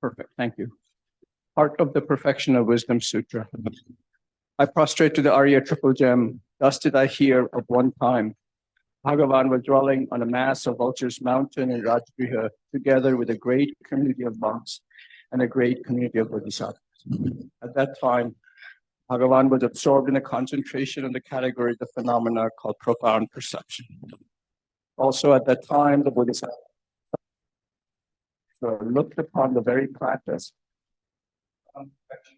Perfect, thank you. Part of the Perfection of Wisdom Sutra. I prostrate to the Arya Triple Gem. Thus did I hear of one time. Bhagavan was dwelling on a mass of Vulture's Mountain in Rajgriha, together with a great community of monks and a great community of bodhisattvas. At that time, Bhagavan was absorbed in a concentration on the category of the phenomena called profound perception. Also at that time, the bodhisattvas looked upon the very practice of perfection.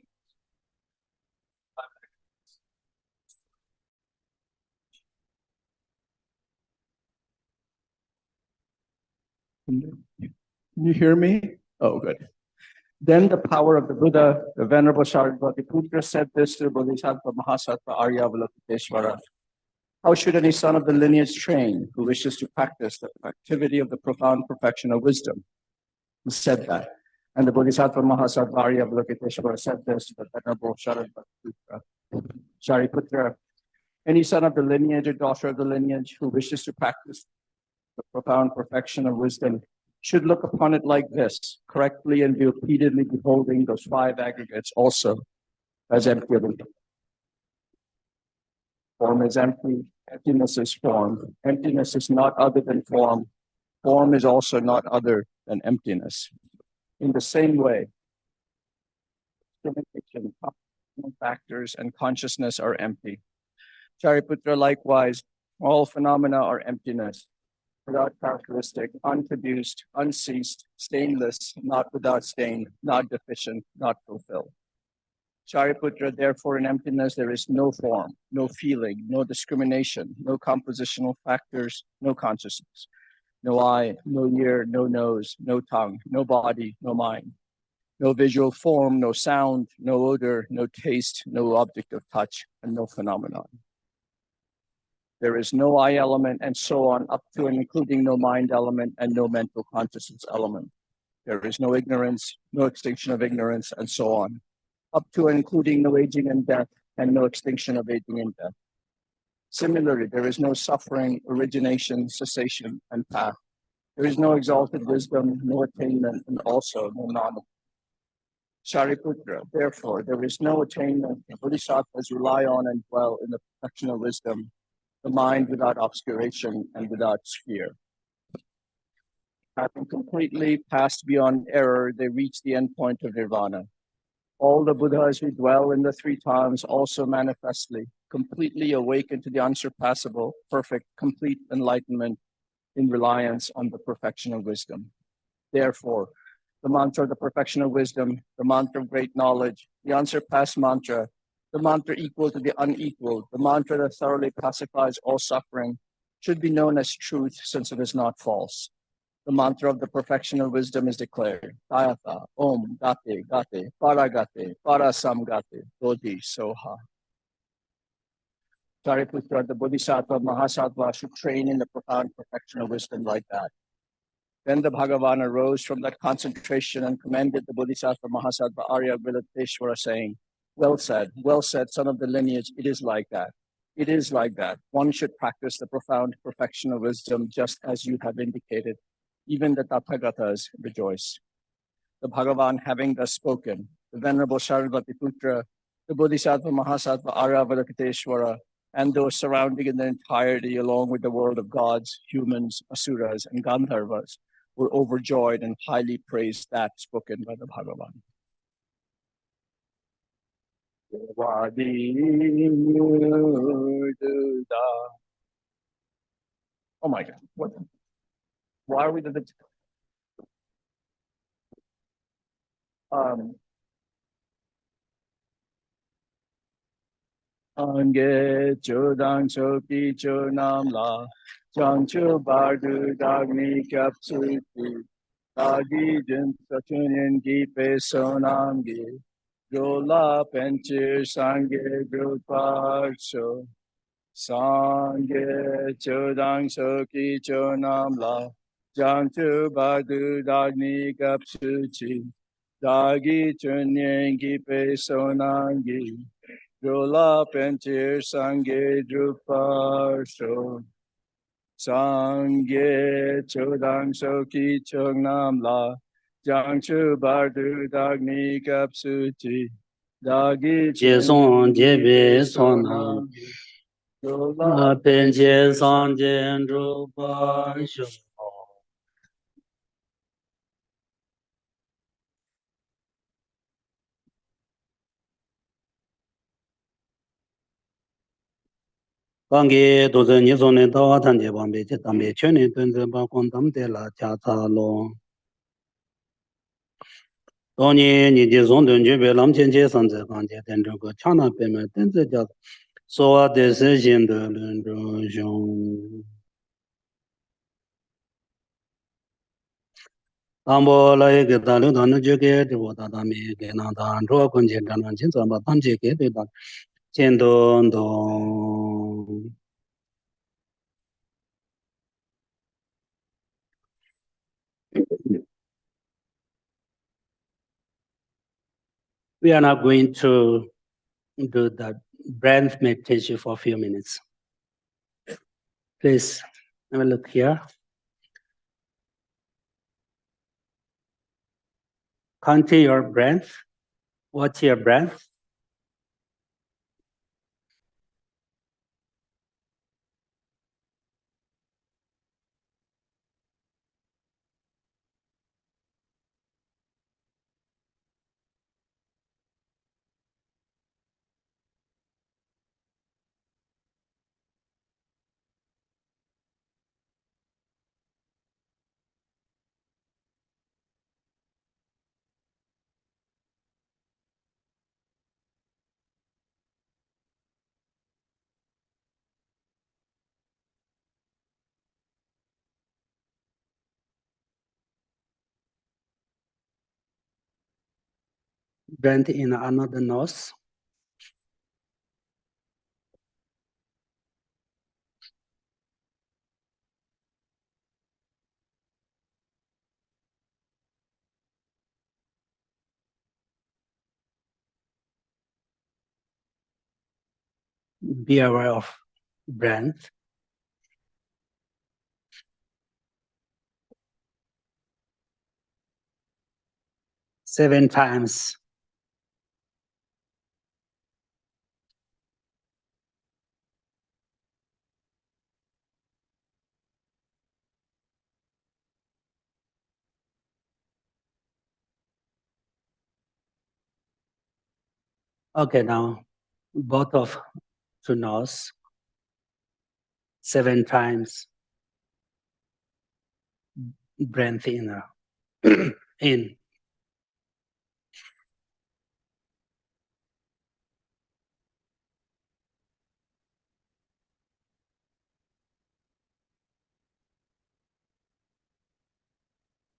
Can you hear me? Oh, good. Then the power of the Buddha, the Venerable Sariputta, said this to the Bodhisattva Mahasattva Arya Avalokiteshvara. How should any son of the lineage train who wishes to practice the activity of the profound perfection of wisdom? He said that. And the Bodhisattva Mahasattva Arya Avalokiteshvara said this to the Venerable Shariputra. Any son of the lineage or daughter of the lineage who wishes to practice the profound perfection of wisdom should look upon it like this, correctly and repeatedly beholding those five aggregates also as empty of empty. Form is empty, emptiness is form. Emptiness is not other than form. Form is also not other than emptiness. In the same way, factors and consciousness are empty. Shariputra, likewise, all phenomena are emptiness, without characteristic, unproduced, unceased, stainless, not without stain, not deficient, not fulfilled. Shariputra, therefore, in emptiness there is no form, no feeling, no discrimination, no compositional factors, no consciousness, no eye, no ear, no nose, no tongue, no body, no mind, no visual form, no sound, no odor, no taste, no object of touch, and no phenomenon. There is no I element, and so on, up to and including no mind element and no mental consciousness element. There is no ignorance, no extinction of ignorance, and so on, up to and including no aging and death, and no extinction of aging and death. Similarly, there is no suffering, origination, cessation, and path. There is no exalted wisdom, no attainment, and also no knowledge. Shariputra, therefore, there is no attainment. The bodhisattvas rely on and dwell in the perfection of wisdom, the mind without obscuration and without sphere. Having completely passed beyond error, they reach the end point of Nirvana. All the Buddhas who dwell in the three times also manifestly, completely awaken to the unsurpassable, perfect, complete enlightenment in reliance on the perfection of wisdom. Therefore, the mantra of the perfection of wisdom, the mantra of great knowledge, the unsurpassed mantra, the mantra equal to the unequal, the mantra that thoroughly pacifies all suffering, should be known as truth since it is not false. The mantra of the perfection of wisdom is declared, Tayatha, Om, Gate, Gate, Paragate, Parasamgate, Bodhi, Soha. Shariputra, the Bodhisattva Mahasattva should train in the profound perfection of wisdom like that. Then the Bhagavan arose from that concentration and commended the Bodhisattva Mahasattva Arya Avalokiteshvara, saying, well said, son of the lineage, it is like that. It is like that. One should practice the profound perfection of wisdom just as you have indicated. Even the Tathagatas rejoice. The Bhagavan having thus spoken, the Venerable Sariputta, the Bodhisattva Mahasattva Arya Avalokiteshvara, and those surrounding in their entirety, along with the world of gods, humans, asuras, and Gandharvas, were overjoyed and highly praised that spoken by the Bhagavan. Oh my God, what? Why are we the Ange chodang choki chonam la Chanchu bardu dagni kapsuti Dagi jin sachunin gipe sonamgi Yola penchir sange gruparsho Sange chodang choki chonam la Chanchu bardu dagni kapsuti Dagi chunin gipe sonamgi Yola penchir sange druparsho Sangye chodang soki chongnam la Jiangchu Bardu Dagni Kapsuti Dagi Jie Song Jie Bei Song Nam Pen Jie Sang Jian Zhu Ba Shu Gang Ge Du Zhe Ni Song Ne Dao Tan Jie Bang Bei Jie Dang Bei Quan Ni Dun Zhe Ba Gong Dam De La Jia Ca Long Dong Ni Ni Jie Song Dun Jie Bei Lam Qian Jie Sang Zhe Gang Jie Den Zhe Ge Chang Na Bei Me Den Zhe Jia So Wa De Se Xin De Lun Zhong Xiong Ambo La Ye Ge Da Lu Da Nu Jue Ge Zhe Wo Da Da Mi Ge Na Dan Zhuo Kun Jie Zhan Nan Qin Zhan Ba Tam Jie Ge De Da Jian Dong Dong We are now going to do the breath meditation for a few minutes. Please have a look here. Count your breath. Watch your breath. Breathe in another nose. Be aware of breath. Seven times. Okay, now both of to nose. 7 times. Breathe in. In.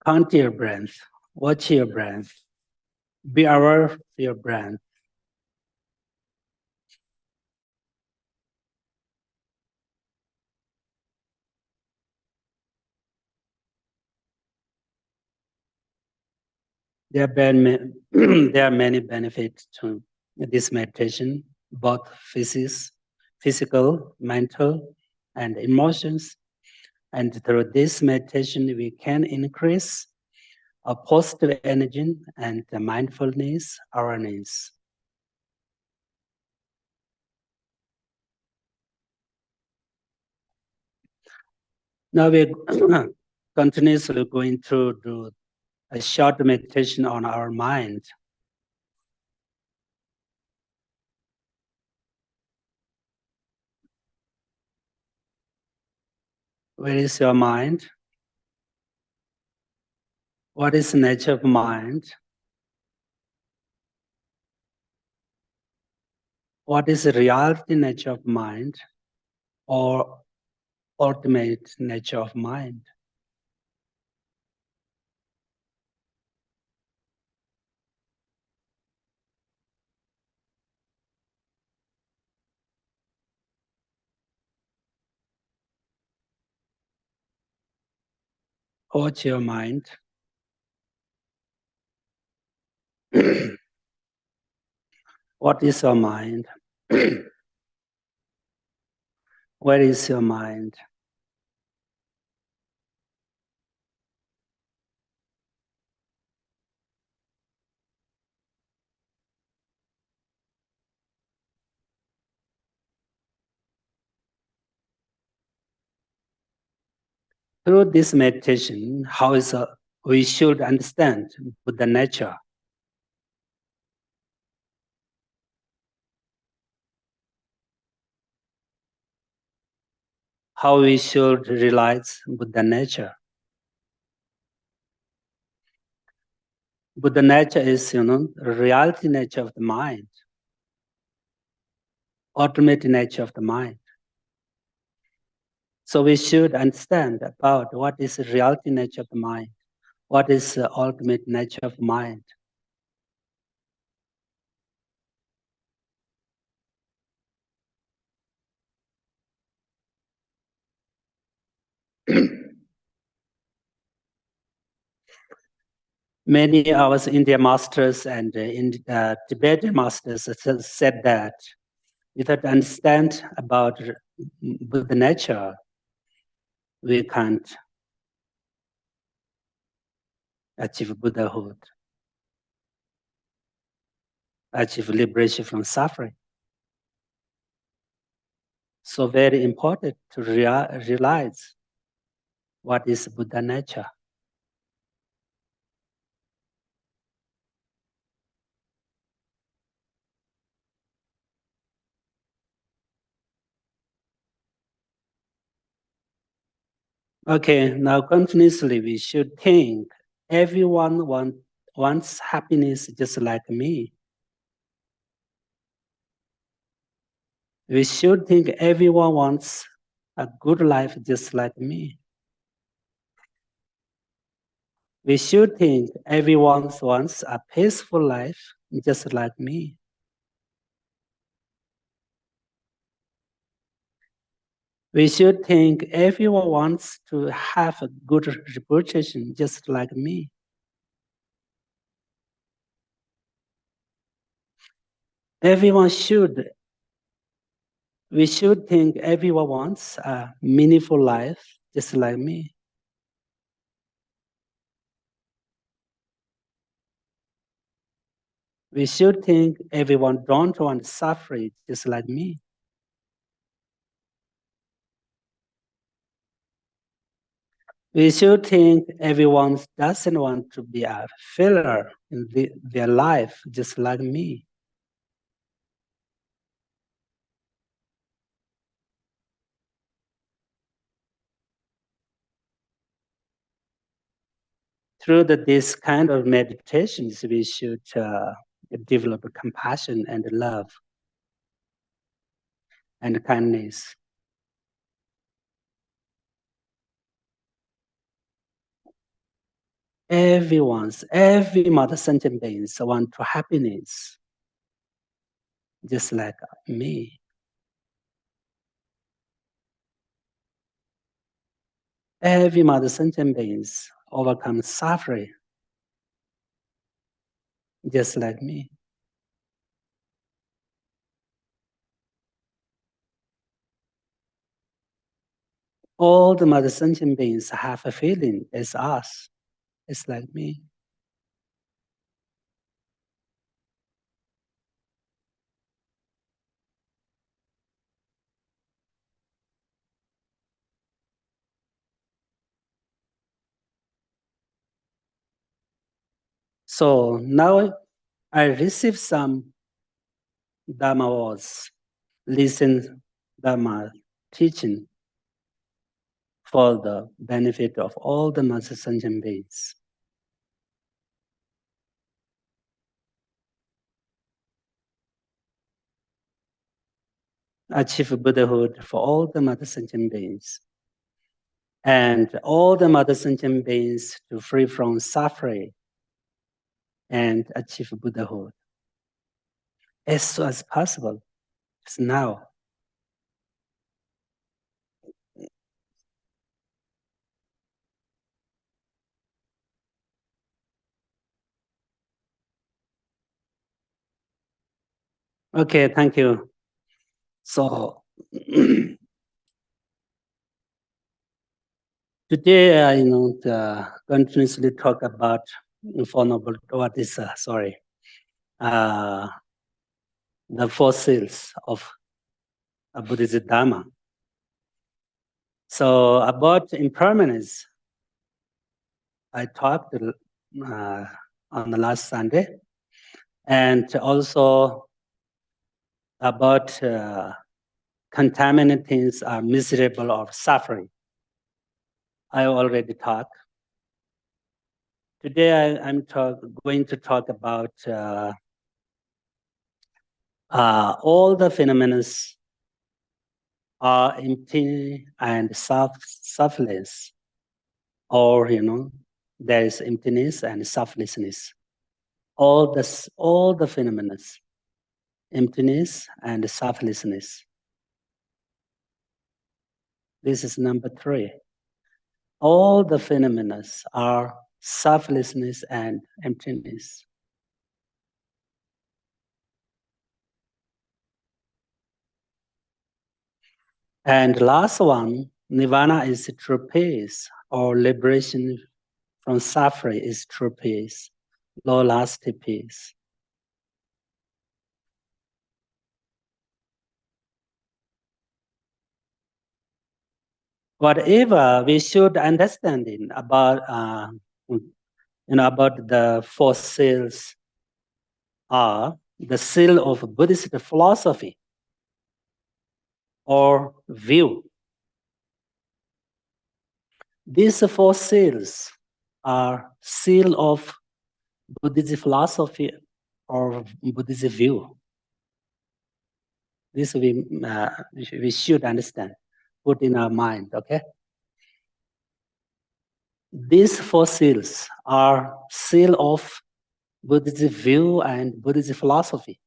Count your breath. Watch your breath. Be aware of your breath. There are many benefits to this meditation, both physical, mental, and emotions. And through this meditation, we can increase a positive energy and the mindfulness awareness. Now we're continuously going to do a short meditation on our mind. Where is your mind? What is the nature of mind? What is the reality nature of mind or ultimate nature of mind? What's your mind? What is your mind? Where is your mind? Through this meditation, we should understand Buddha nature. How we should realize Buddha nature. Buddha nature is, reality nature of the mind, ultimate nature of the mind. So we should understand about what is the reality nature of the mind, what is the ultimate nature of mind. Many of us Indian masters and Tibetan masters said that without understand about Buddha nature, we can't achieve Buddhahood, achieve liberation from suffering. So very important to realize what is Buddha nature. Okay, now continuously we should think everyone wants happiness just like me. We should think everyone wants a good life just like me. We should think everyone wants a peaceful life just like me. We should think everyone wants to have a good reputation just like me. We should think everyone wants a meaningful life just like me. We should think everyone don't want suffering just like me. We should think everyone doesn't want to be a failure in their life just like me. Through this kind of meditations, we should develop compassion and love and kindness. Every mother sentient beings want to happiness, just like me. Every mother sentient beings overcome suffering, just like me. All the mother sentient beings have a feeling as us, it's like me. So now I receive some Dharma words, listen Dharma teaching for the benefit of all the mother sentient beings. Achieve Buddhahood for all the mother sentient beings. And all the mother sentient beings to free from suffering and achieve Buddhahood as soon as possible. It's now. Okay, thank you. So today I continuously talk about the four seals of Buddhist Dharma. So about impermanence, I talked on the last Sunday, and also about contaminated things are miserable or suffering. I already talked. Today I'm going to talk about all the phenomena are empty and selfless, or there is emptiness and selflessness. All the phenomena, emptiness and selflessness. This is number 3. All the phenomena are selflessness and emptiness. And last one, Nirvana is true peace, or liberation from suffering is true peace, long-lasting peace. Whatever we should understanding about, about the 4 seals are the seal of Buddhist philosophy or view. These 4 seals are seal of Buddhist philosophy or Buddhist view. This we should understand, put in our mind, okay? These 4 seals are seal of Buddhist view and Buddhist philosophy.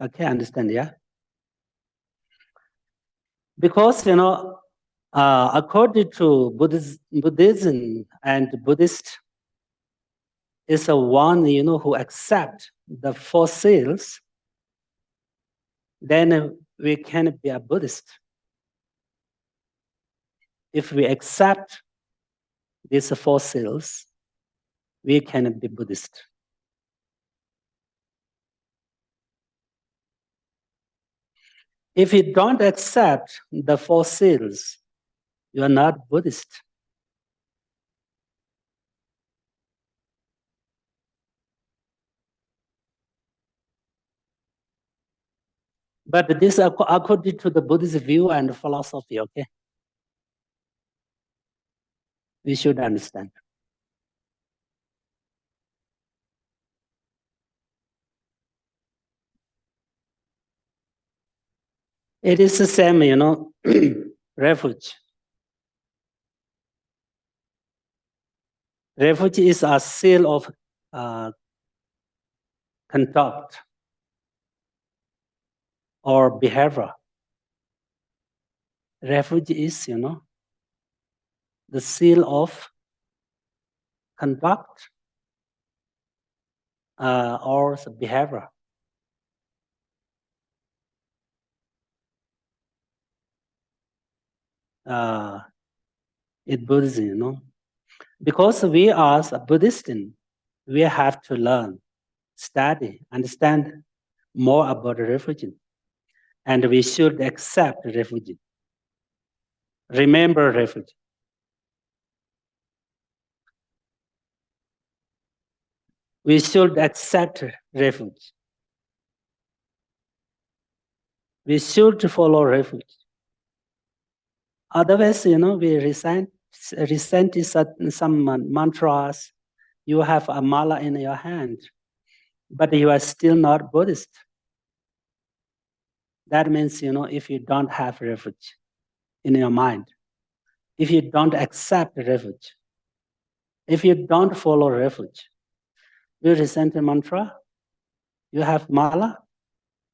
Okay, understand, yeah? Because, according to Buddhism and Buddhist, is a one, who accept the 4 seals, then we can be a Buddhist. If we accept these 4 seals, we can be Buddhist. If you don't accept the 4 seals, you are not Buddhist. But this according to the Buddhist view and philosophy, okay? We should understand. It is the same, refuge. Refuge is a seal of conduct or behavior. Refuge is, the seal of conduct or behavior. In Buddhism, because we are Buddhist, we have to learn, study, understand more about refuge, and we should accept refuge. Remember refuge. We should accept refuge. We should follow refuge. Otherwise, we resent some mantras. You have a mala in your hand, but you are still not Buddhist. That means, if you don't have refuge in your mind, if you don't accept refuge, if you don't follow refuge, you resent a mantra, you have mala,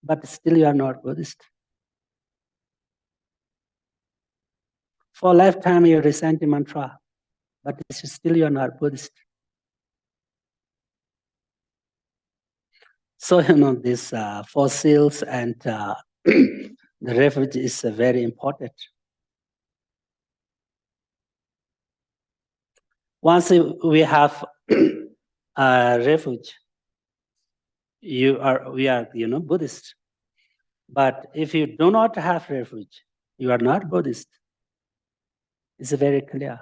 but still you are not Buddhist. For a lifetime you resent the mantra, but still you are not Buddhist. So, these 4 seals and the refuge is very important. Once we have refuge, we are, Buddhist. But if you do not have refuge, you are not Buddhist. It's very clear.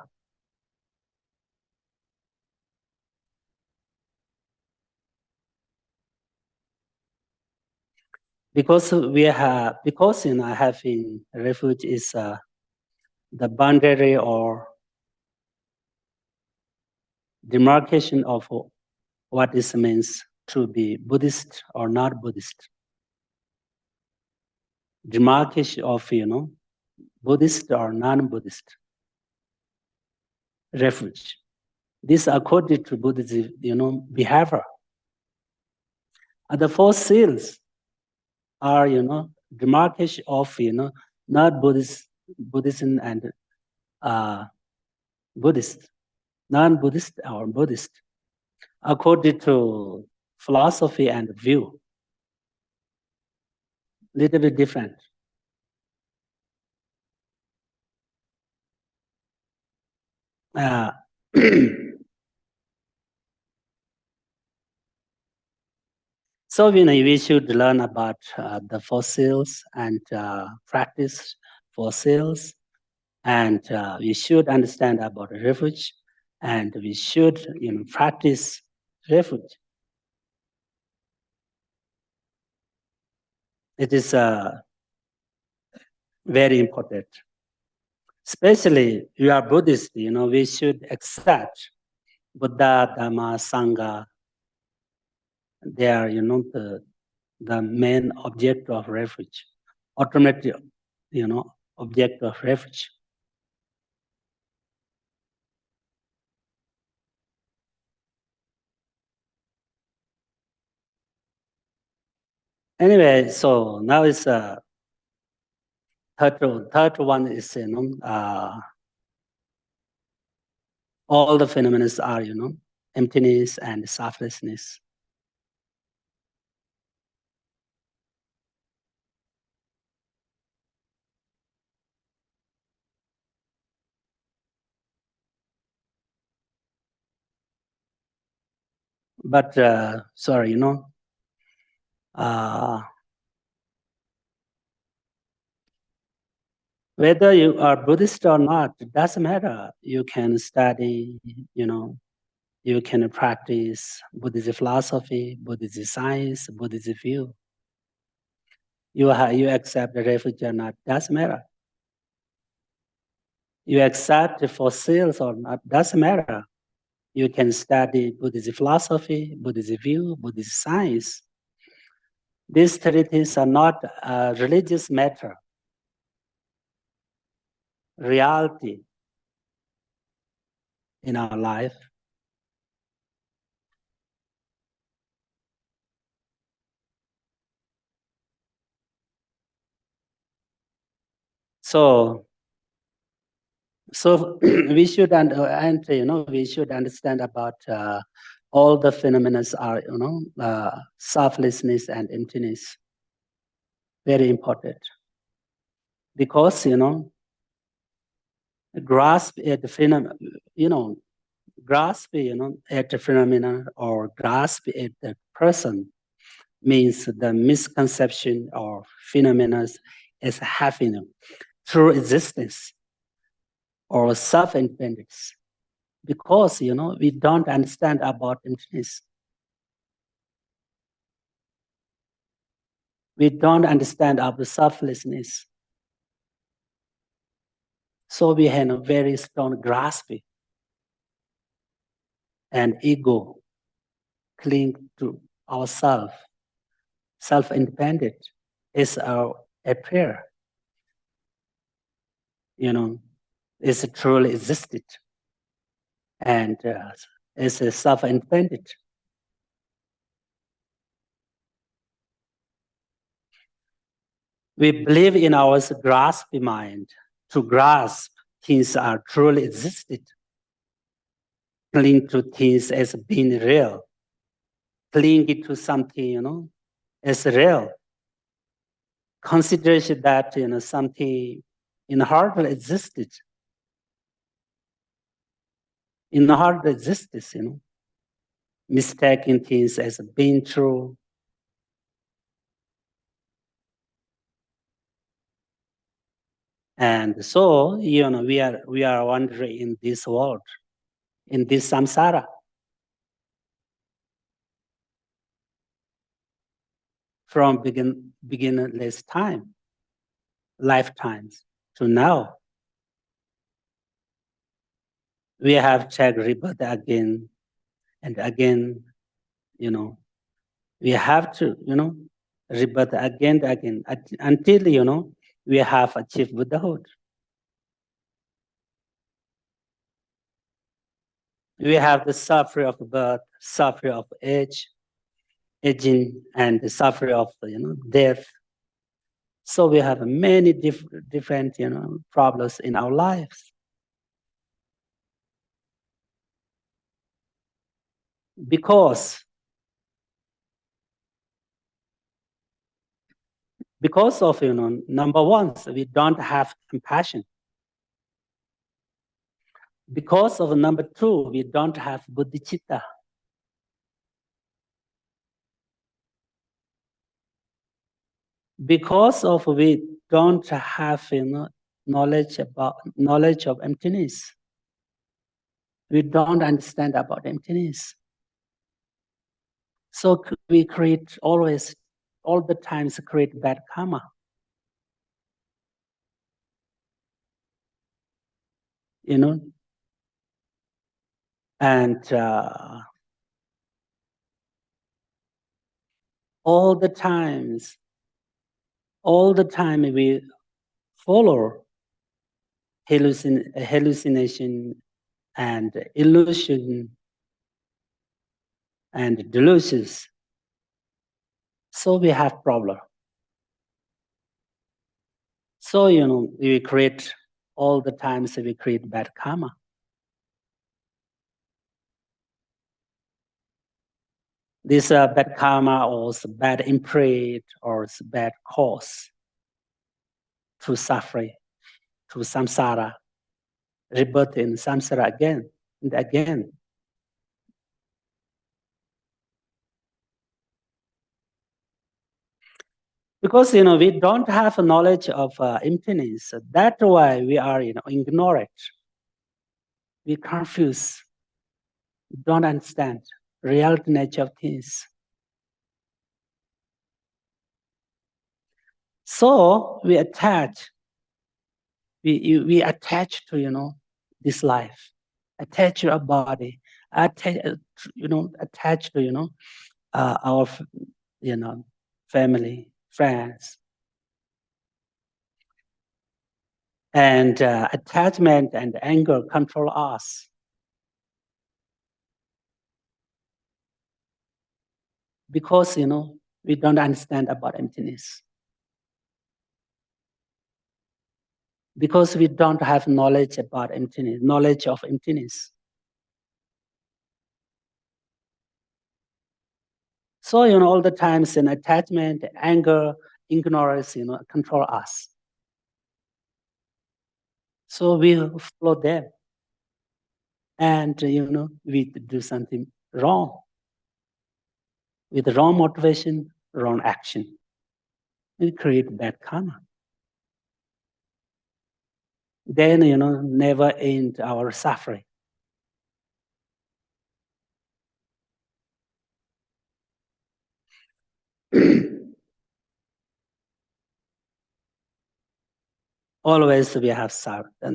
Because having refuge is the boundary or demarcation of what it means to be Buddhist or not Buddhist. Demarcation of Buddhist or non-Buddhist. Refuge. This according to Buddhism, behavior. And the four seals are, demarcation of, not Buddhism and Buddhist, non-Buddhist or Buddhist, according to philosophy and view. Little bit different. So we should learn about the fossils and practice fossils, and we should understand about refuge, and we should practice refuge. It is very important. Especially you are Buddhist, we should accept Buddha, Dharma, Sangha. They are, the main object of refuge, automatic, object of refuge. Anyway, so now it's third one is all the phenomena are emptiness and selflessness. But sorry, whether you are Buddhist or not, it doesn't matter. You can study, you can practice Buddhist philosophy, Buddhist science, Buddhist view. You accept the refuge or not, doesn't matter. You accept the fossils or not, doesn't matter. You can study Buddhist philosophy, Buddhist view, Buddhist science. These three things are not a religious matter. Reality in our life. So we should we should understand about all the phenomena are selflessness and emptiness. Very important, because grasp at the phenomena, grasp at the phenomena or grasp at the person means the misconception of phenomena as having true existence or self-independence, because we don't understand about emptiness. We don't understand our selflessness. So we have a very strong grasping, and ego cling to ourself. Self-independent is our appear, is truly existed, and is self-independent. We believe in our grasping mind to grasp things are truly existed, cling to things as being real, cling to something, as real. Consideration that, something inherently existed. Inherently existence, mistaking things as being true. And so, we are wandering in this world, in this samsara. From beginnerless time, lifetimes to now. We have checked rebirth again and again, we have to, rebirth again and again until, we have achieved Buddhahood. We have the suffering of birth, suffering of aging, and the suffering of, death. So we have many different, problems in our lives. Because of, number one, so we don't have compassion. Because of number two, we don't have bodhicitta. Because of we don't have, knowledge of emptiness. We don't understand about emptiness. So we create all the times create bad karma. And all the time we follow hallucination and illusion and delusions. So we have problem. So, we create all the times we create bad karma. This bad karma or bad imprint or bad cause to suffering, to samsara, rebirth in samsara again and again. Because, we don't have knowledge of emptiness. That's why we are, ignorant. We confuse, don't understand reality nature of things. So we attach to, this life, attach to our body, attach to, our, family, friends. And attachment and anger control us. Because, we don't understand about emptiness. Because we don't have knowledge about emptiness, knowledge of emptiness. So, all the times in attachment, anger, ignorance, control us. So we follow them. And, we do something wrong. With wrong motivation, wrong action. We create bad karma. Then, never end our suffering. Always we have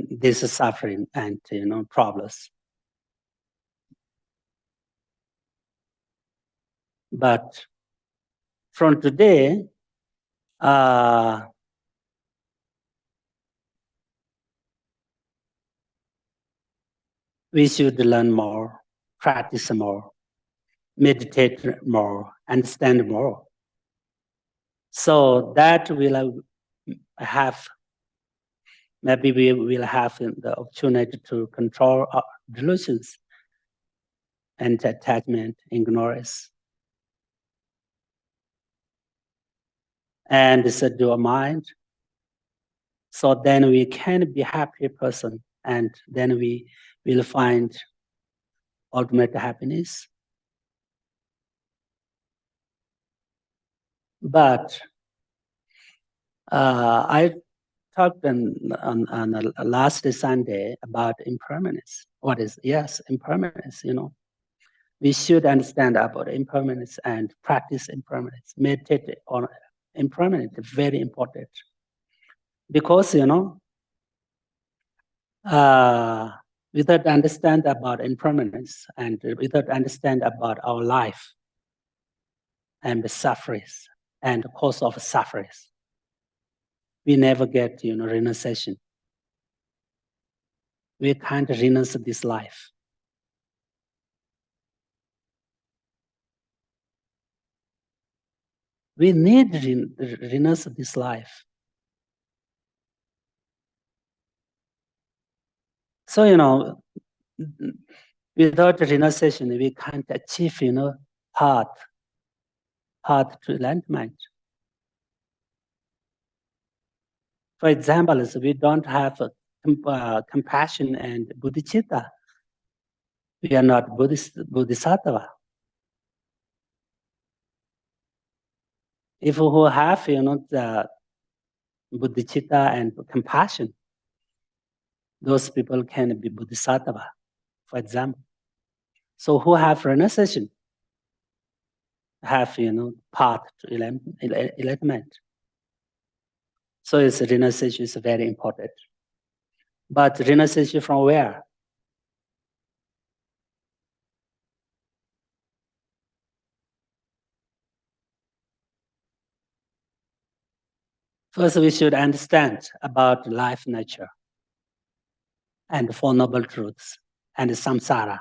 this is suffering and, problems. But from today, we should learn more, practice more, meditate more, understand more. So that will have, maybe we will have the opportunity to control our delusions and attachment, ignorance. And subdue our mind. So then we can be a happy person, and then we will find ultimate happiness. But I talked on the last Sunday about impermanence. What is, yes, impermanence, We should understand about impermanence and practice impermanence, meditate on impermanence, very important. Because, without understand about impermanence and without understand about our life and the sufferings and the cause of sufferings, we never get, renunciation. We can't renounce this life. We need renounce this life. So, without renunciation, we can't achieve, path to enlightenment. For example, we don't have compassion and bodhicitta. We are not bodhisattva. If who have, the bodhicitta and compassion, those people can be bodhisattva, for example. So who have renunciation, have, path to enlightenment. So renunciation is very important. But renunciation from where? First, we should understand about life nature and Four Noble Truths and samsara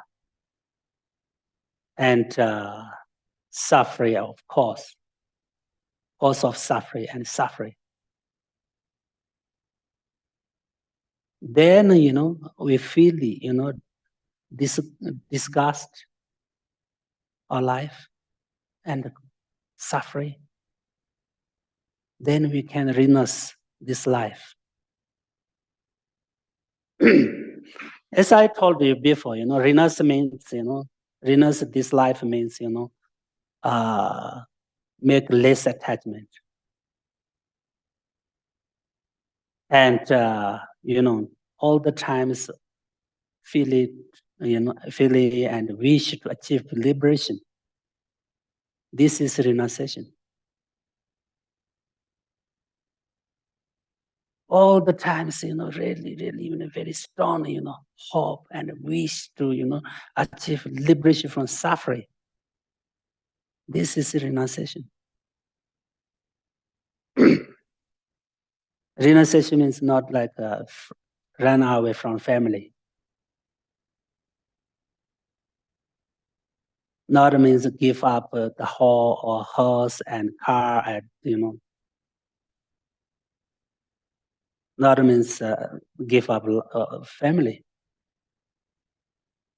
and suffering, of course, cause of suffering and suffering. Then, we feel, disgust our life and suffering. Then we can renounce this life. As I told you before, renounce means, renounce this life means, make less attachment. And, all the times feel it, feel it and wish to achieve liberation. This is renunciation. All the times, really, very strong, hope and wish to, achieve liberation from suffering. This is renunciation. Renunciation means not like run away from family. Not means give up the whole or horse and car and, not means give up family.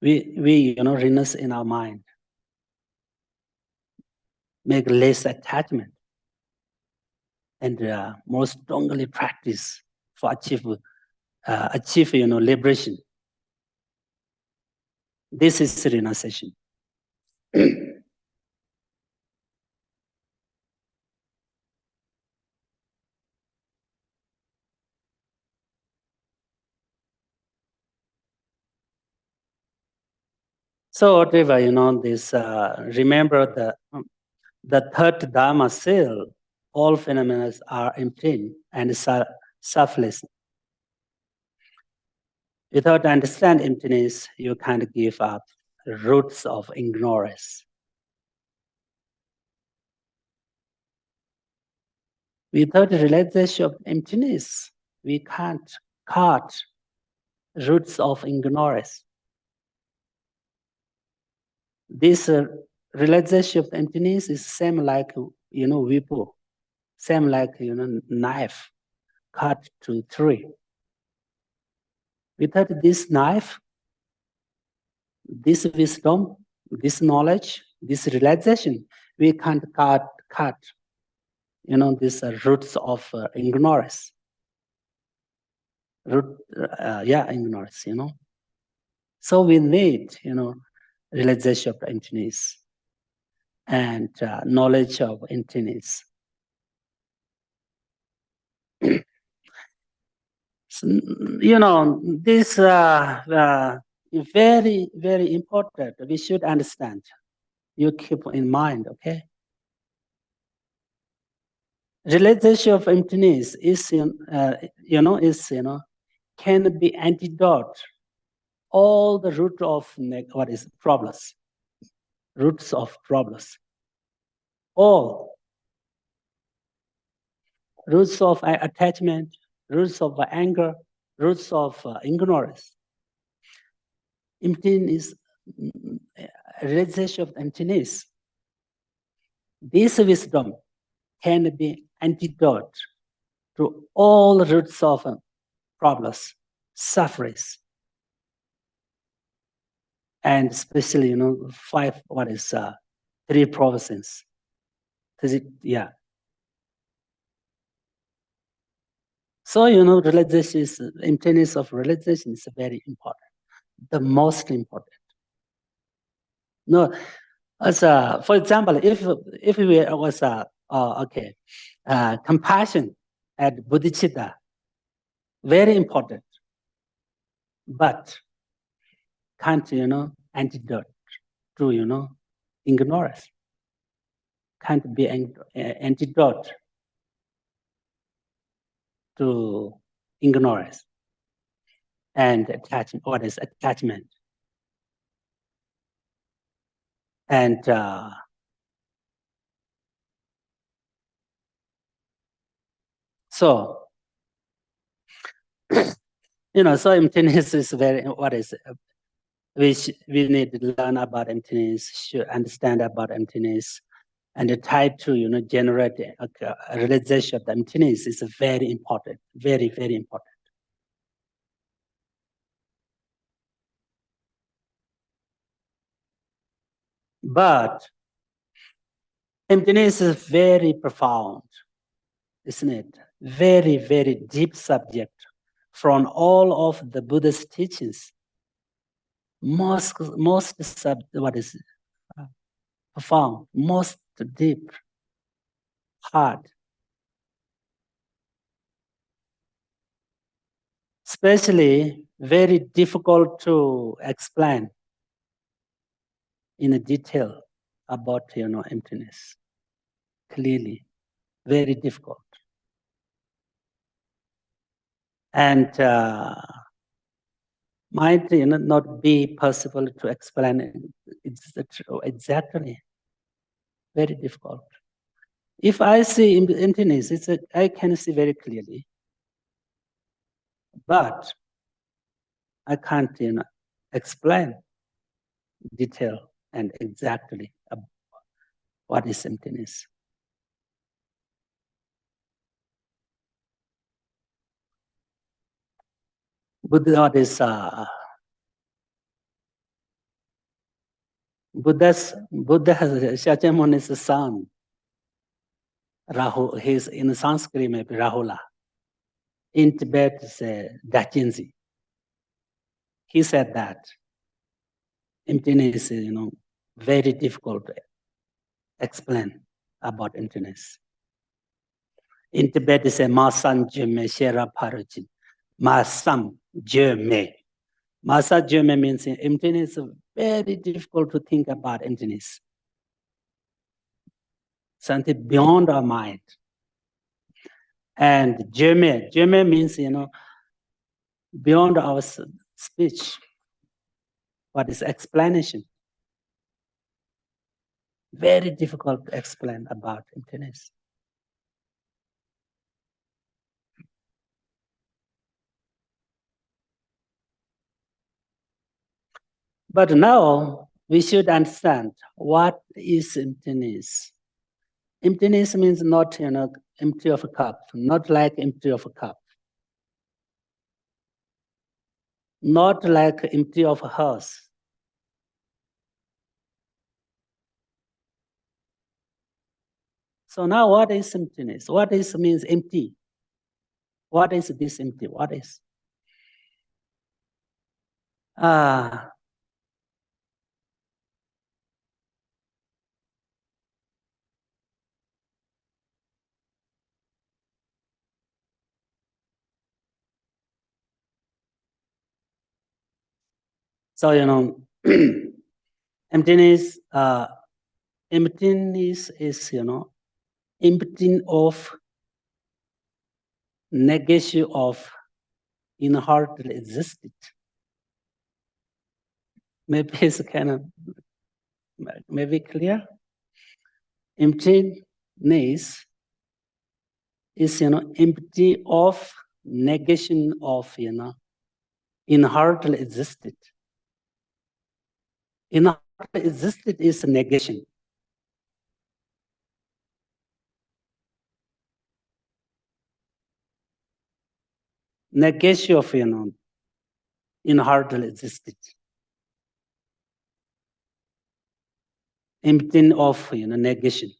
We renounce in our mind. Make less attachment and more strongly practice for achieve liberation. This is renunciation. So whatever, this remember the third Dharma seal, all phenomena are empty and selfless. Without understanding emptiness, you can't give up roots of ignorance. Without realization of emptiness, we can't cut roots of ignorance. This realization of emptiness is same like, vipu, same like, knife cut to three. Without this knife, this wisdom, this knowledge, this realization, we can't cut, these roots of ignorance. Ignorance, So we need, realization of emptiness and knowledge of emptiness. This very, very important. We should understand. You keep in mind, okay? Realization of emptiness can be antidote all the root of problems, roots of problems, all roots of attachment, roots of anger, roots of ignorance. Emptiness, realization of emptiness. This wisdom can be antidote to all roots of problems, sufferings, and especially, three provinces. Yeah. So, realization is, emptiness of realization is very important, the most important. No, for example, if we was compassion at bodhicitta, very important, but can't antidote to ignorance, can't be antidote to ignorance and attachment. What is attachment? And so so emptiness is very, we need to learn about emptiness, should understand about emptiness, and try to generate a realization of the emptiness is very important, very, very important. But emptiness is very profound, isn't it? Very, very deep subject from all of the Buddhist teachings. Most profound, most deep, hard. Especially very difficult to explain in a detail about emptiness. Clearly, very difficult. And might not be possible to explain it exactly. Very difficult. If I see emptiness, I can see very clearly, but I can't explain detail and exactly what is emptiness. Buddha is Buddha Shakyamuni's son, Rahul, he's in Sanskrit maybe Rahula. In Tibet, it's Dachinzi. He said that emptiness is, very difficult to explain about emptiness. In Tibet, it's a Masan Jeme Shera Parajin. Masam Jeme. Masa Jeme means emptiness is very difficult to think about emptiness. Something beyond our mind. And Jeme means, beyond our speech. What is explanation? Very difficult to explain about emptiness. But now we should understand what is emptiness. Emptiness means not empty of a cup, not like empty of a cup, not like empty of a house. So now what is emptiness? What is means empty? What is this empty? What is? So, emptiness, emptiness is, emptying of negation of inherently existed. Maybe it's kind of maybe clear. Emptiness is empty of negation of inherently existed. Inherently existed is negation. Negation of inherently existed. Emptying of negation.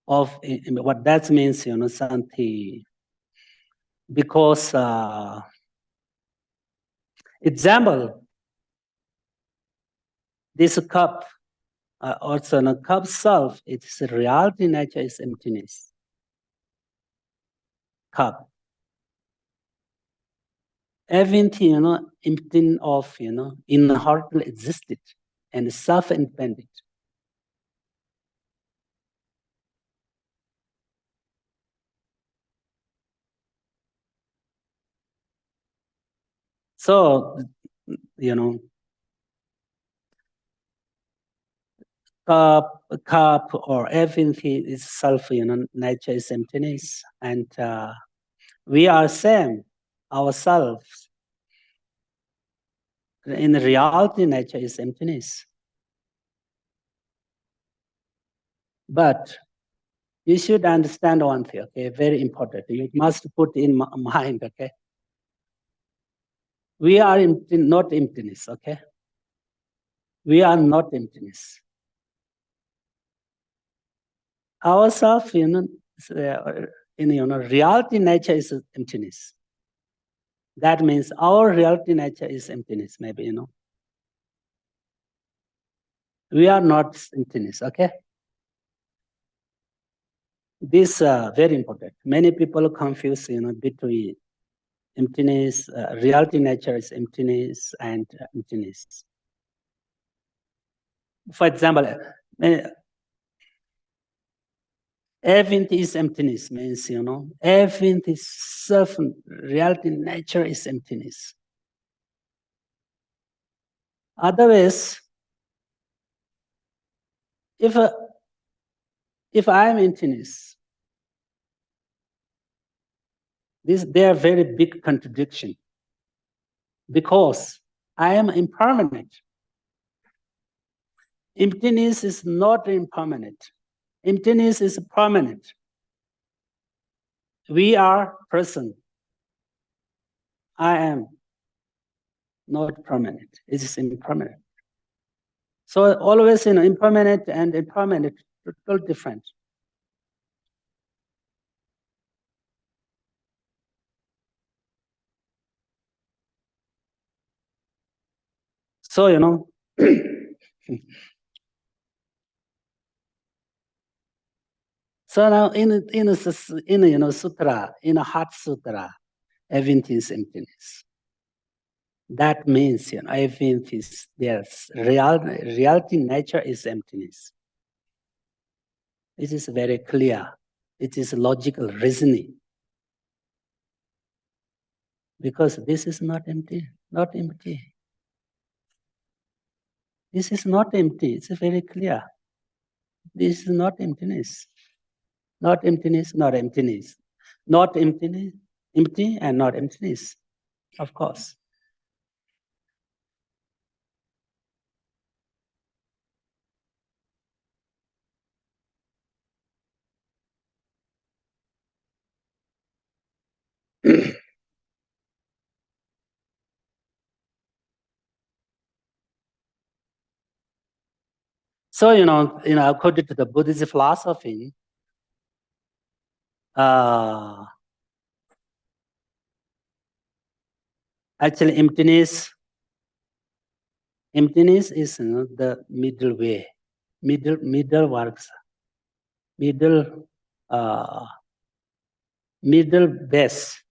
Of what that means, something. Because example, this cup, also the cup self, its reality nature is emptiness. Cup. Everything, emptying of, inherently existed and self-independent. So, cup or everything is self, nature is emptiness. And we are same, ourselves. In reality, nature is emptiness. But you should understand one thing, okay? Very important. You must put in mind, okay? We are not emptiness, okay? We are not emptiness. Ourself, reality nature is emptiness. That means our reality nature is emptiness, maybe, We are not emptiness, okay? This very important. Many people confuse, between emptiness, reality nature is emptiness and emptiness. For example, everything is emptiness means, everything is self, reality nature is emptiness. Otherwise, if I am emptiness, they are very big contradiction because I am impermanent. Emptiness is not impermanent. Emptiness is permanent. We are person. I am not permanent. It is impermanent. So always, impermanent and impermanent, totally different. So, so now in sutra, in a heart sutra, everything is emptiness. That means, everything is there's reality nature is emptiness. It is very clear. It is logical reasoning. Because this is not empty, not empty. This is not empty. It's very clear. This is not emptiness. Not emptiness, not emptiness. Not emptiness, empty and not emptiness, of course. So, according to the Buddhist philosophy, actually emptiness is the middle way, middle works, middle best.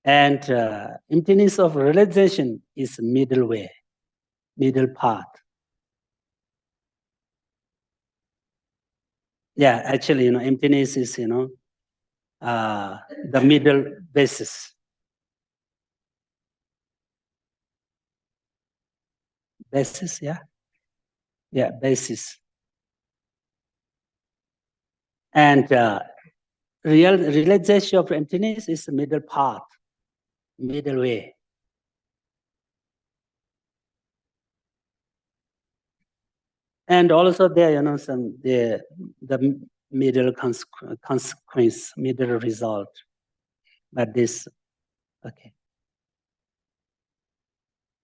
And emptiness of realization is middle way, middle path. Yeah, actually, emptiness is, the middle basis. Basis, yeah? Yeah, basis. And real realization of emptiness is the middle path, middle way. And also there, some the middle consequence, middle result. But this, okay.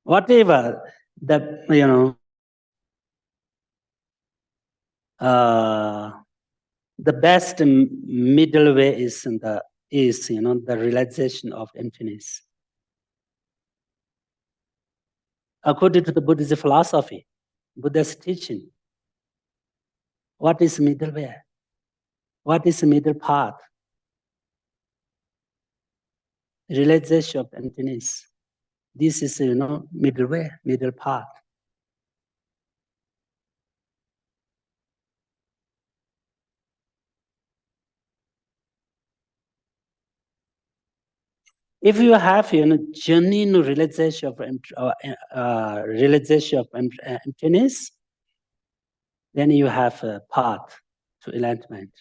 Whatever the, the best middle way is the realization of emptiness. According to the Buddhist philosophy, Buddha's teaching, what is middle way? What is middle path? Realization of emptiness. This is, middle way, middle path. If you have, genuine realization of emptiness, then you have a path to enlightenment.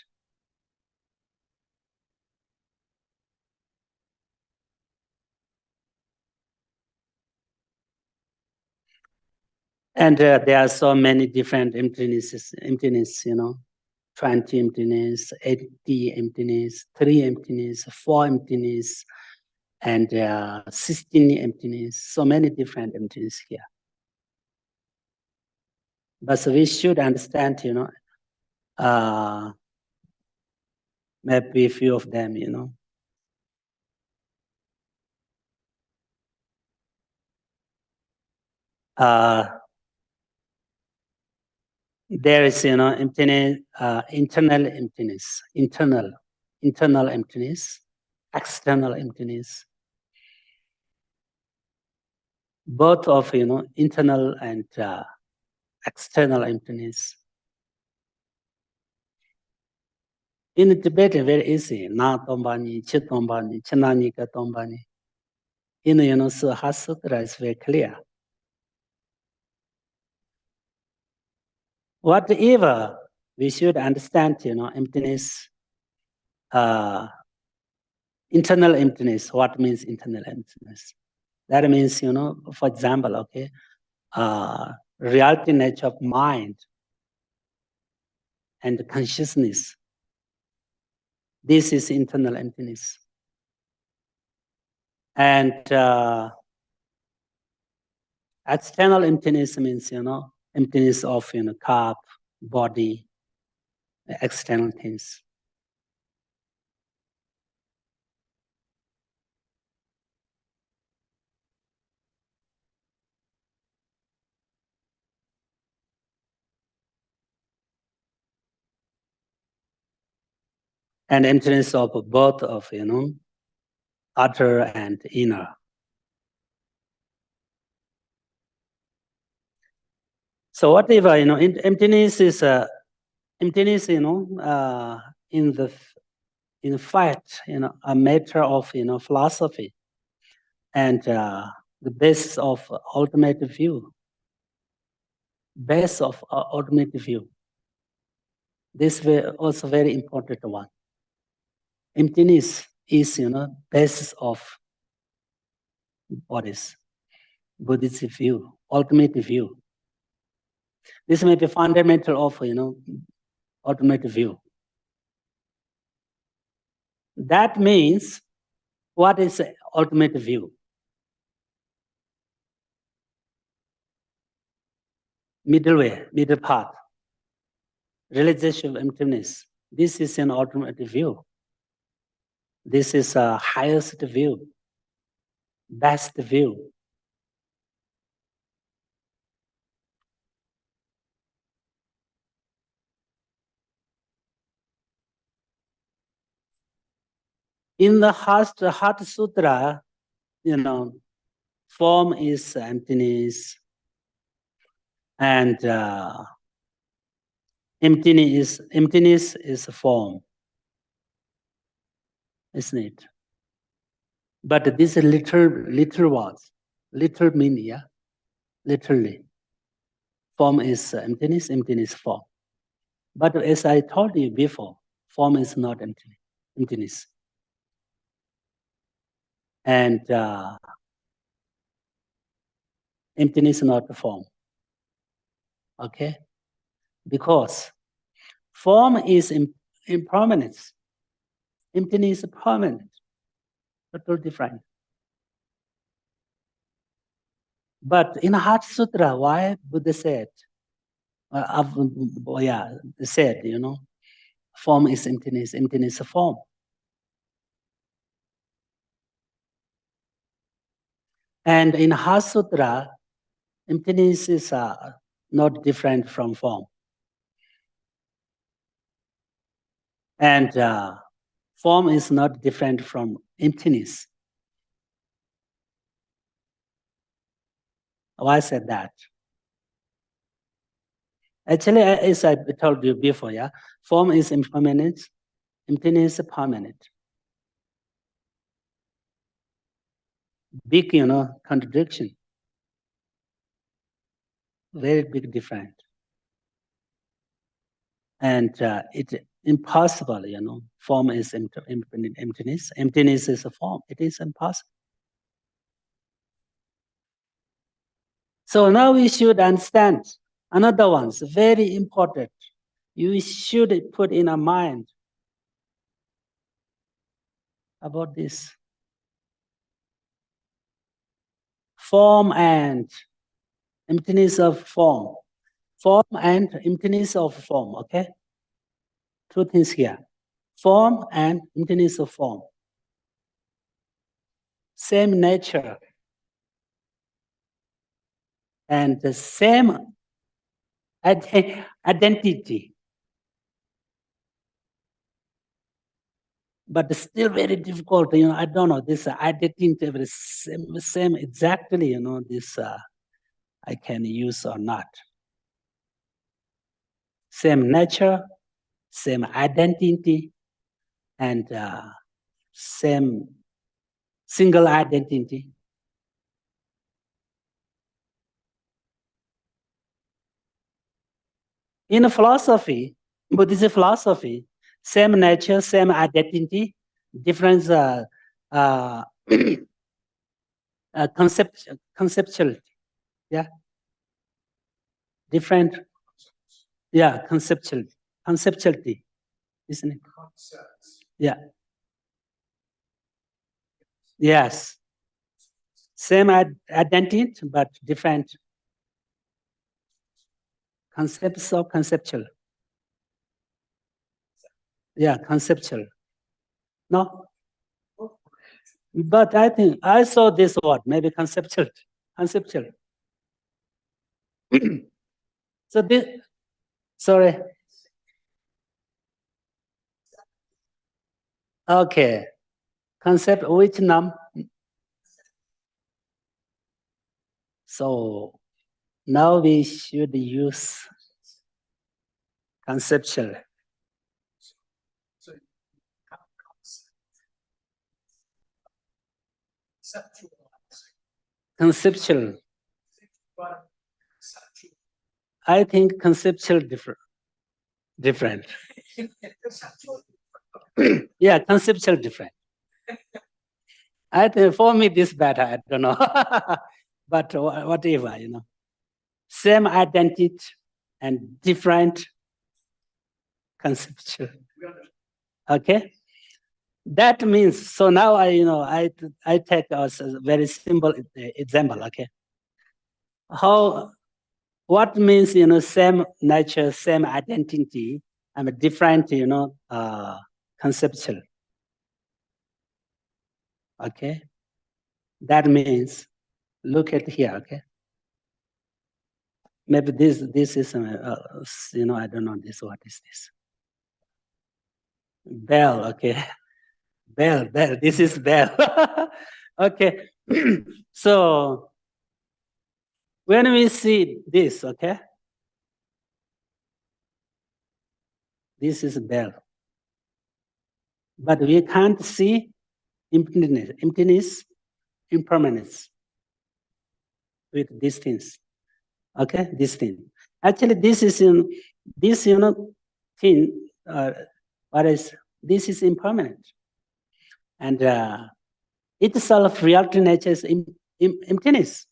And there are so many different emptiness, 20 emptiness, 80 emptiness, 3 emptiness, 4 emptiness, and 16 emptiness, so many different emptiness here. But we should understand, maybe a few of them, there is, emptiness, internal emptiness, internal emptiness, external emptiness. Both of, internal and external emptiness. In Tibet, very easy. Na tombani, chi tombani, chinani ka tombani. In the Suha Sutra is very clear. Whatever we should understand, emptiness, internal emptiness. What means internal emptiness? That means, for example, okay, reality nature of mind and consciousness. This is internal emptiness. And external emptiness means, emptiness of, cup, body, external things. And emptiness of both of, outer and inner. So whatever, emptiness is emptiness, in fact, a matter of, philosophy and the basis of ultimate view. Base of ultimate view. This way also very important one. Emptiness is, basis of what is Buddhist view, ultimate view. This may be fundamental of, ultimate view. That means, what is ultimate view? Middle way, middle path, realization of emptiness. This is an ultimate view. This is a highest view, best view. In the Heart Sutra, form is emptiness, and emptiness is form, isn't it? But this is literal words, literal meaning, yeah, literally. Form is emptiness, emptiness form. But as I told you before, form is not emptiness. And emptiness is not form. Okay? Because form is impermanent. Emptiness is permanent. Totally different. But in Heart Sutra, why Buddha said, said, form is emptiness, emptiness is form. And in Heart Sutra, emptiness is not different from form. And form is not different from emptiness. Why I said that? Actually, as I told you before, yeah, form is impermanent, emptiness is permanent. Big, contradiction. Very big difference. And it's impossible, form is emptiness. Emptiness is a form. It is impossible. So now we should understand another one, very important. You should put in a mind about this. Form and emptiness of form. Form and emptiness of form, okay? Two things here. Form and emptiness of form. Same nature. And the same identity. But still very difficult, I don't know, this identity, same exactly, this I can use or not. Same nature, same identity, and same single identity. In philosophy, Buddhist philosophy, same nature, same identity, different conceptuality, yeah? Different, yeah, conceptuality, isn't it? Yeah. Yes. Same identity, but different concepts of conceptual. Yeah, conceptual. No? But I think I saw this word, maybe conceptual. Conceptual. So this, sorry. Okay. Concept, which num? So now we should use conceptual. Conceptual. I think conceptual different. Yeah, conceptual different. I think for me this better, I don't know. But whatever, Same identity and different conceptual. Okay? That means, so now I take a very simple example, okay? What means, same nature, same identity, and a different, conceptual. Okay? That means, look at here, okay? Maybe this is, I don't know this, what is this? Bell, okay? Bell, this is bell. Okay, so when we see this, okay, this is bell, but we can't see emptiness, impermanence with these things. Okay, this thing. Actually, this is in this thing. What is this is impermanent, and itself reality nature is emptiness.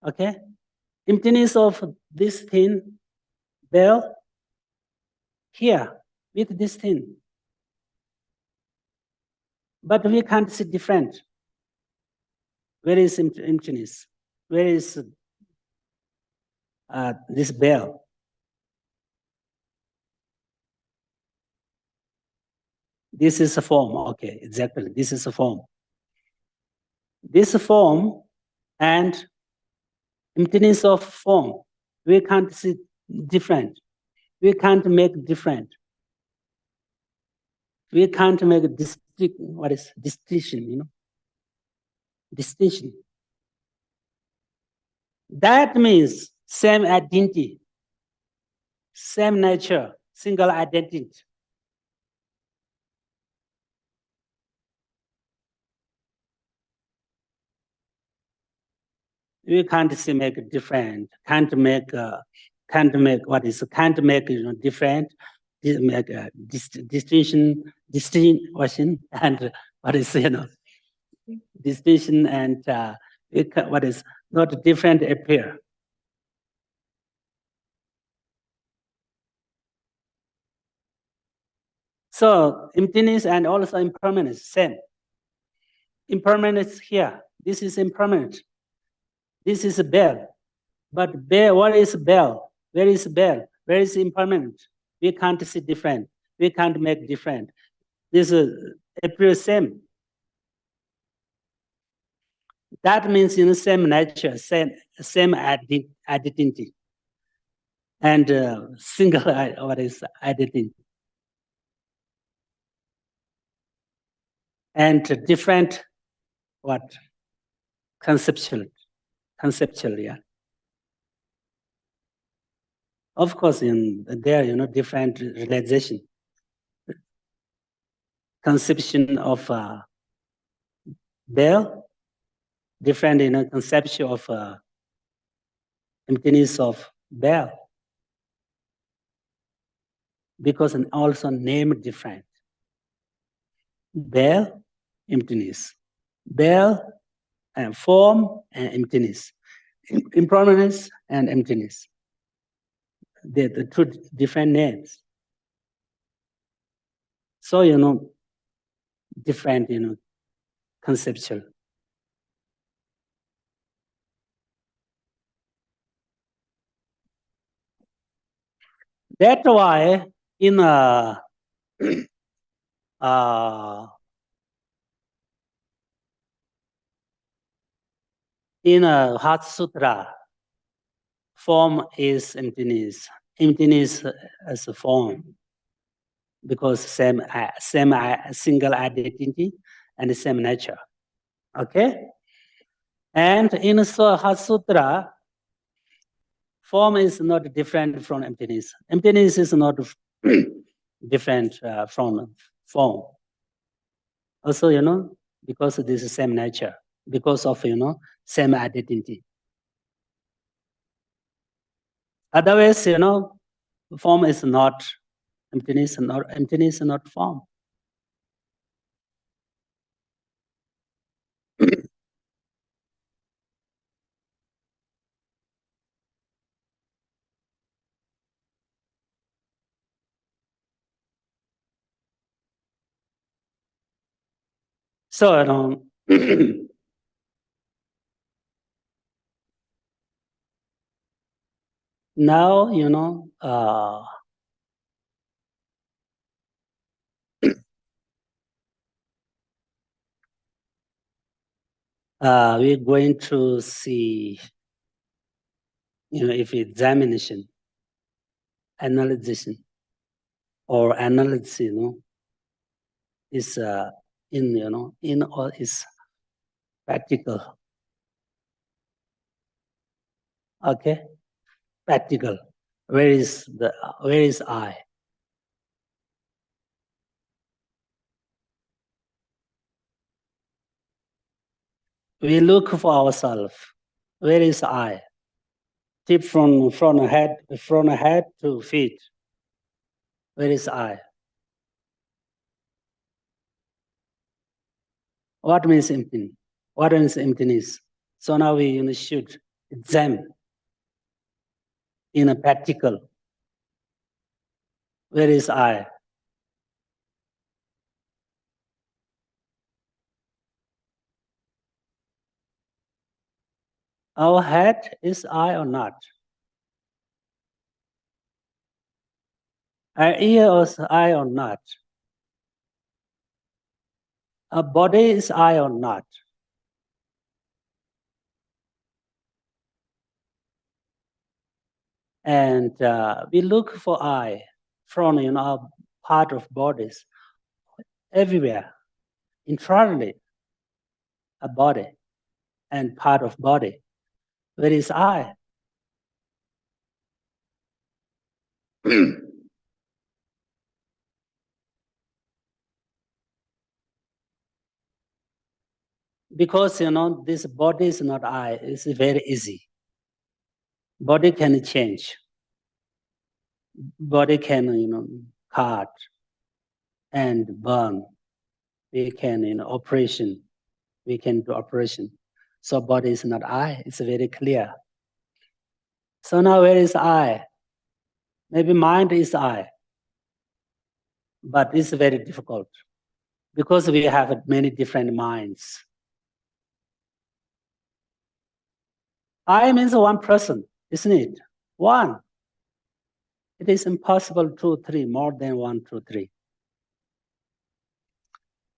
Okay, emptiness of this thing, bell, here with this thing, but we can't see different. Where is emptiness? Where is this bell? This is a form. Okay, exactly. This is a form. This form and emptiness of form, we can't see different. We can't make different. We can't make a distinction, distinction. That means same identity, same nature, single identity. We can't see make different, can't make different, make a distinction, and what is distinction and what is not different appear. So emptiness and also impermanence, same. Impermanence here. This is impermanent. This is a bell. But bell, what is bell? Where is bell? Where is impermanent? We can't see different. We can't make different. This appears same. That means same nature, same identity, and single what is identity, and different what conceptual, yeah. Of course, in there, different realization, conception of bell, different, conception of emptiness of bell, because and also name different. Bell, emptiness. Bell, and form and emptiness. Impermanence and emptiness. They're the two different names. So, different, conceptual. That's why in a Heart Sutra, form is emptiness. Emptiness as a form, because same single identity and the same nature. Okay, and in Heart Sutra, form is not different from emptiness. Emptiness is not different from form. Also, because this is same nature, because of same identity. Otherwise, form is not emptiness, emptiness is not form. So, now, we're going to see, if examination, analysis, or analysis, is in all is practical. Okay, practical. Where is I? We look for ourselves. Where is I? Tip from head to feet. Where is I? What means empty? What means emptiness? So now we should examine in a practical. Where is I? Our head is I or not? Our ear is I or not? Our body is I or not? And we look for I from our part of bodies everywhere, entirely a body and part of body. Where is I? Because this body is not I. It's very easy. Body can change. Body can cut and burn. We can operation. We can do operation. So body is not I. It's very clear. So now where is I? Maybe mind is I. But it's very difficult because we have many different minds. I means one person, isn't it? One. It is impossible 2, 3, more than 1, 2, 3.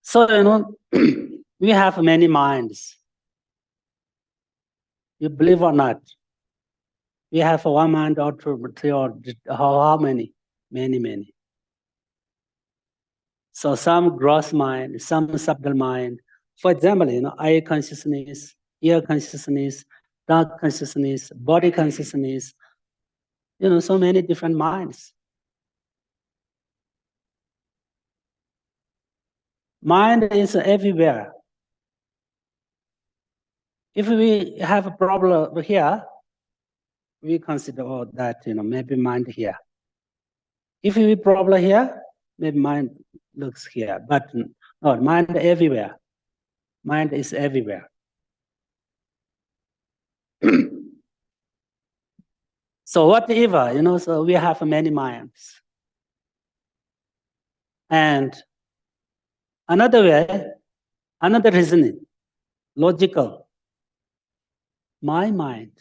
So, we have many minds. You believe or not? We have one mind or 2, 3, or how many? Many, many. So some gross mind, some subtle mind. For example, eye consciousness, ear consciousness, dark consciousness, body consciousness, so many different minds. Mind is everywhere. If we have a problem here, we consider that, maybe mind here. If we problem here, maybe mind looks here, but no, mind everywhere. Mind is everywhere. So whatever, so we have many minds. And another way, another reasoning, logical. My mind.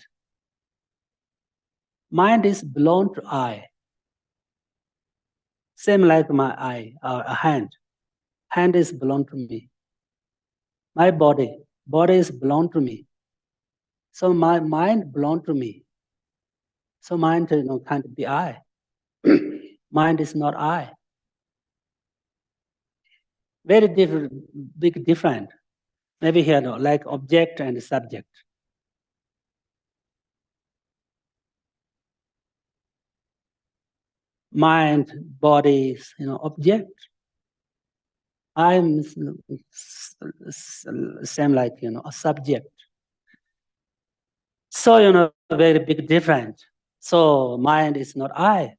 Mind is belong to I. Same like my eye, a hand. Hand is belong to me. My body is belong to me. So my mind belong to me. So mind can't be I. Mind is not I. Very different, big different. Maybe here, like object and subject. Mind, body, object. I'm same like a subject. So very big different. So mind is not I.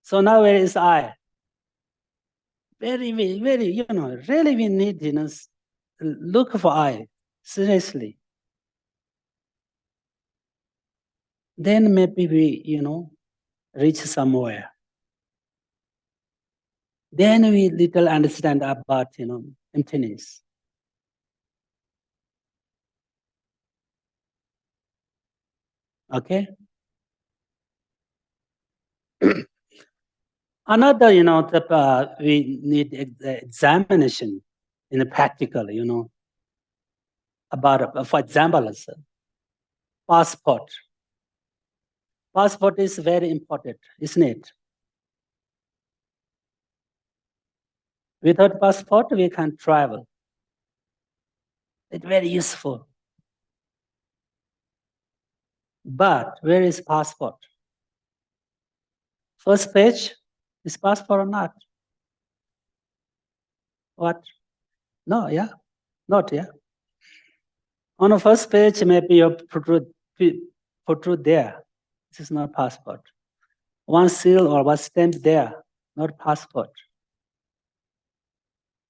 So now where is I? Very, very, really we need look for I seriously. Then maybe we reach somewhere. Then we little understand about emptiness. Okay. Another, we need examination in the practical, about, for example, passport. Passport is very important, isn't it? Without passport, we can travel. It's very useful. But where is passport? First page, is passport or not? What? No, yeah, not, yeah. On the first page, maybe you put there. This is not passport. One seal or one stamp there, not passport.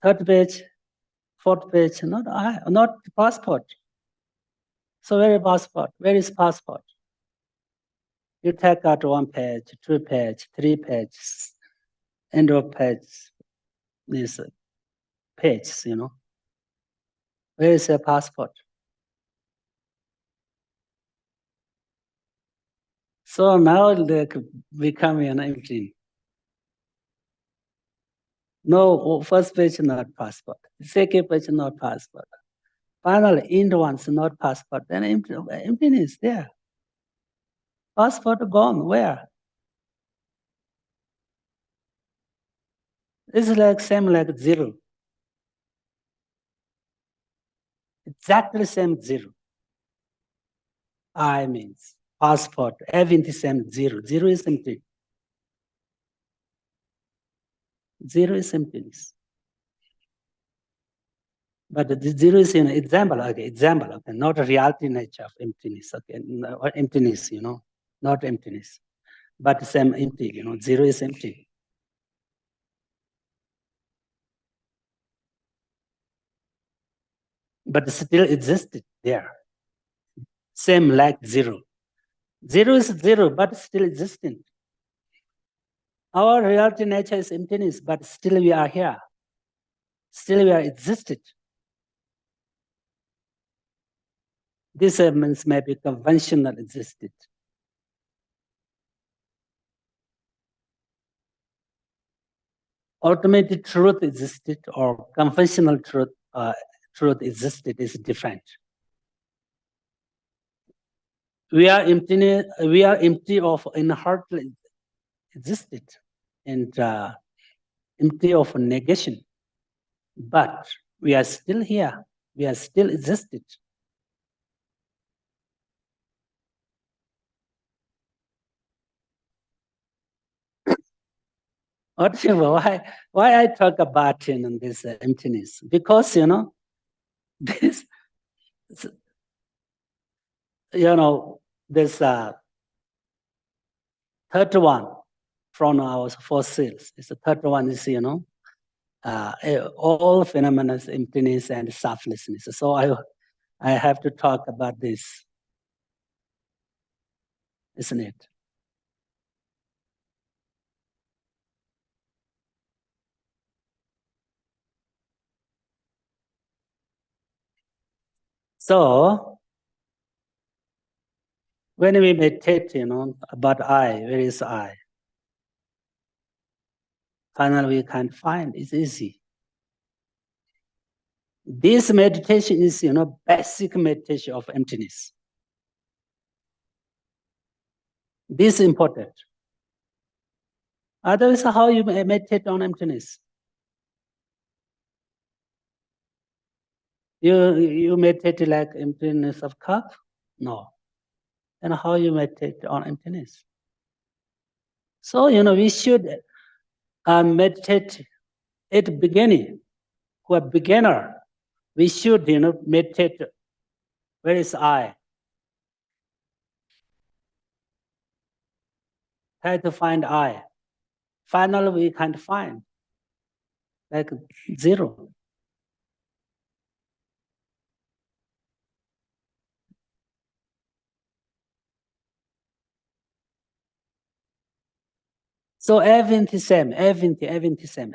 Third page, fourth page, not passport. So where is passport? Where is passport? You take out one page, 2 page, 3 pages, end of page, this page, Where is your passport? So now they become an empty. No, first page not passport. Second page not passport. Finally, end one's not passport. Then emptiness there. Passport gone. Where? It's like same like zero. Exactly same zero. I means passport. Everything same zero. Zero is empty. Zero is emptiness. But the zero is an example, okay, not a reality nature of emptiness, okay, or emptiness, not emptiness, but same empty, zero is empty. But still existed there. Same like zero. Zero is zero, but still existing. Our reality nature is emptiness, but still we are here. Still we are existed. This means maybe conventional existed. Ultimate truth existed or conventional truth existed is different. We are empty of inherently existed and empty of negation. But we are still here. We are still existed. Why I talk about this emptiness? Because this this third one from our four seals. It's the third one is all phenomena is emptiness and selflessness. So I have to talk about this, isn't it? So when we meditate, about I, where is I? Finally, we can find it's easy. This meditation is, basic meditation of emptiness. This is important. Otherwise, how you meditate on emptiness? You meditate like emptiness of cup? No. And how you meditate on emptiness? So, we should meditate at the beginning. For a beginner, we should, meditate, where is I? Try to find I. Finally, we can't find, like zero. So everything same, everything same.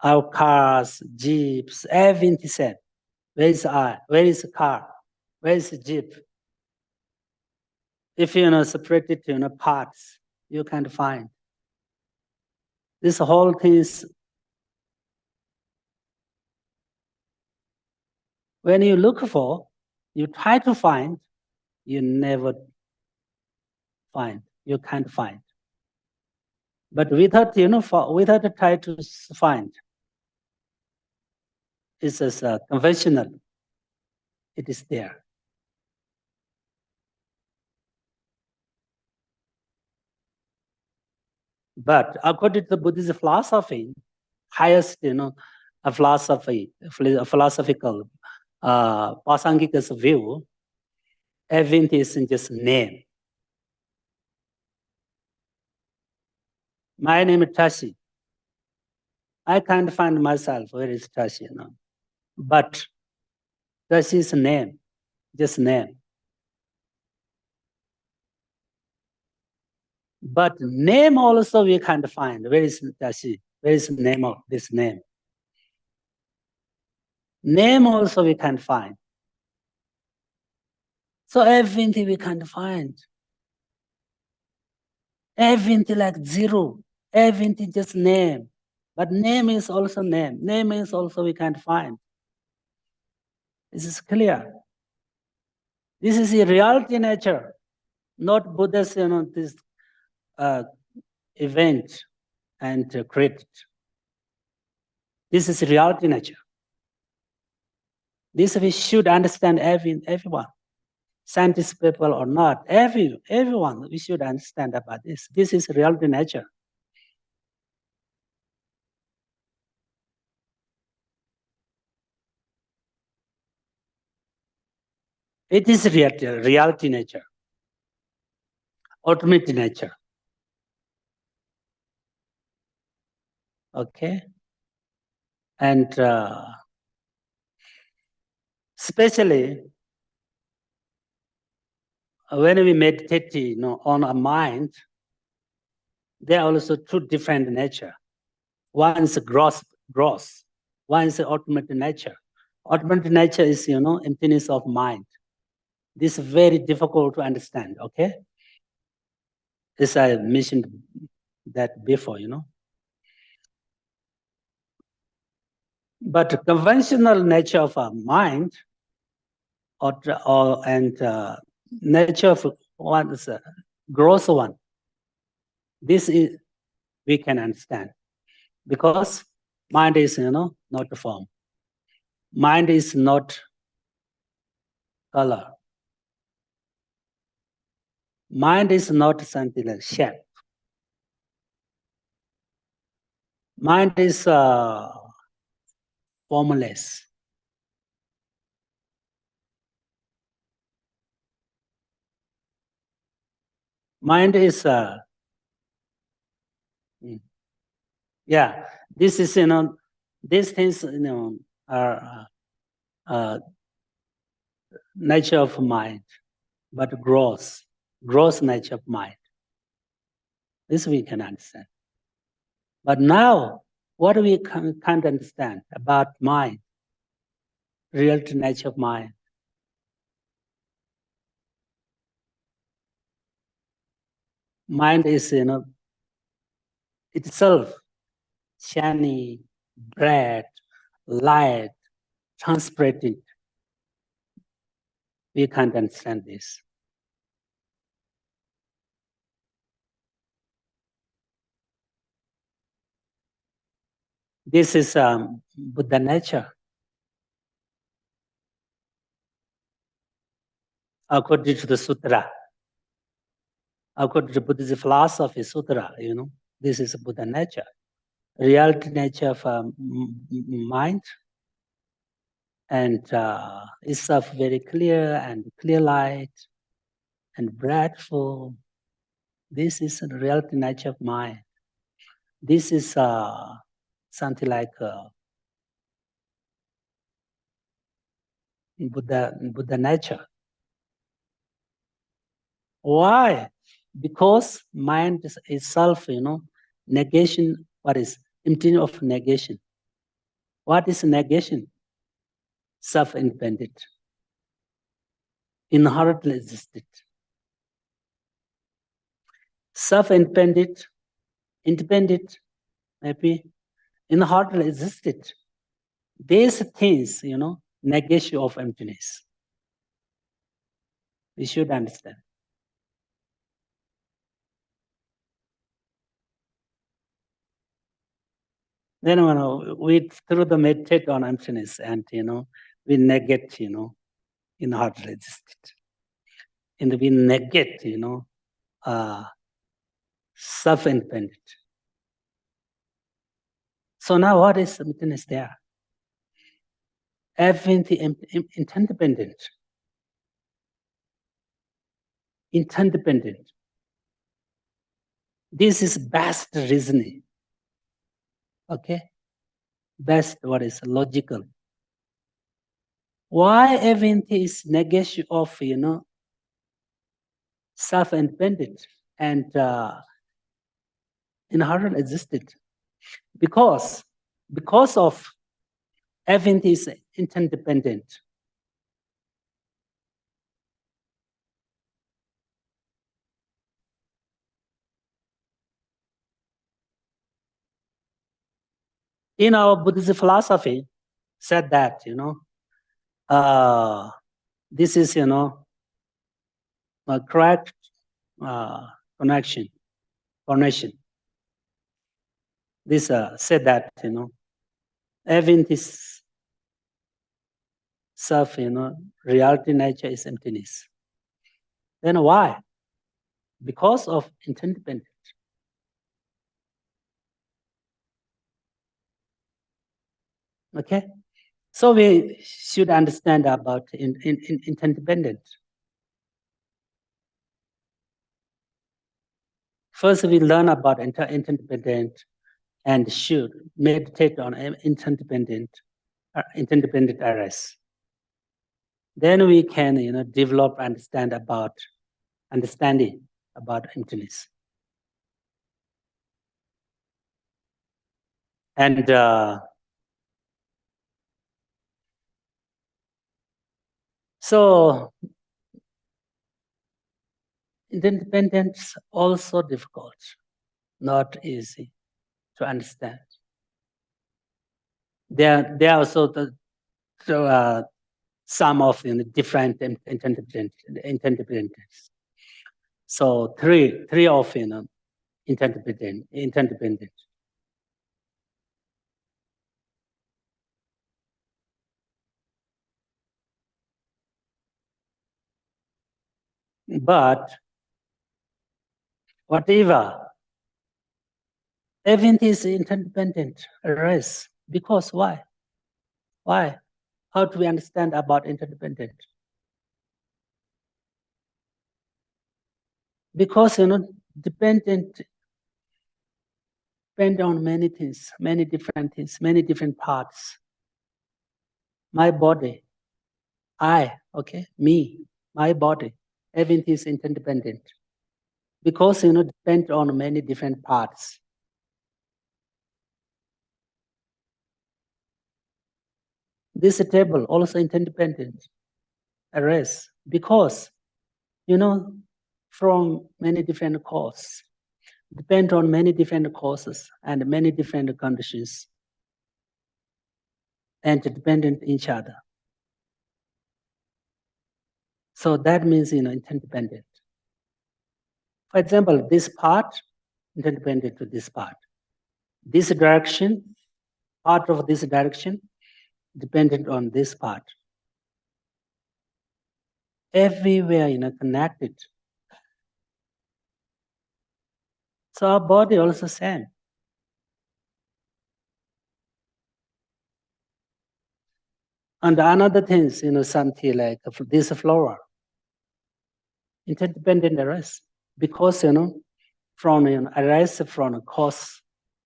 Our cars, jeeps, everything same. Where is I? Where is the car? Where is the jeep? If separate it parts, you can't find. This whole thing is, when you look for, you try to find, you never find. You can't find. But without, without try to find, it's as conventional. It is there. But according to the Buddhist philosophy, highest, a philosophical, Pasangika's view, everything is just name. My name is Tashi. I can't find myself. Where is Tashi? But Tashi is name, just name. But name also we can't find. Where is Tashi? Where is the name of this name? Name also we can't find. So everything we can't find. Everything like zero. Everything just name. But name is also name. Name is also we can't find. This is clear. This is a reality nature, not Buddha's, this event and create. This is reality nature. This we should understand everyone, scientist people or not, everyone, we should understand about this. This is reality nature. It is reality nature, ultimate nature. Okay? And especially when we meditate on our mind, there are also two different nature. One is gross. One is ultimate nature. Ultimate nature is, emptiness of mind. This is very difficult to understand, okay? As I mentioned that before, But conventional nature of our mind and nature of one is a gross one. This is we can understand because mind is not a form. Mind is not color. Mind is not something like shape. Mind is formless. Mind is yeah. This is these things are nature of mind, but gross nature of mind. This we can understand. But now, what we can't understand about mind, real nature of mind. Mind is, itself shiny, bright, light, transparent. We can't understand this. This is Buddha nature. According to the sutra, according to Buddhist philosophy sutra, this is Buddha nature. Reality nature of mind and itself very clear and clear light and brightful. This is the reality nature of mind. This is something like Buddha nature. Why? Because mind is itself, negation. What is emptiness of negation? What is negation? Self-independent, inherently existed. Self-independent, independent, maybe inherently existed. These things, negation of emptiness. We should understand. Then we through the meditate on emptiness, and we negate hard resist it, and we negate self-independent. So now what is emptiness there? Everything interdependent. Interdependent. This is best reasoning. Okay? Best what is logical. Why everything is negation of self-independent and inherent existed? Because of everything is interdependent. In our Buddhist philosophy, said that this is a correct connection. This said that everything is self, reality nature is emptiness. Then why? Because of interdependence. Okay, so we should understand about interdependence. First, we learn about interdependent and should meditate on interdependent areas. Then we can develop understanding about emptiness. And so interdependence also difficult, not easy to understand. There are also some of different interdependence. So three of interdependent. But whatever, everything is interdependent arise. Because why? Why? How do we understand about interdependent? Because depend on many things, many different things, many different parts. My body, me, my body, everything is interdependent. Because depend on many different parts. This table also interdependent arrays because from many different causes, depend on many different causes and many different conditions, and dependent each other. So that means interdependent. For example, this part interdependent to this part. This direction, part of this direction, dependent on this part. Everywhere connected. So our body also same. And another things, something like this flora, interdependent arrays, because from arise from cause,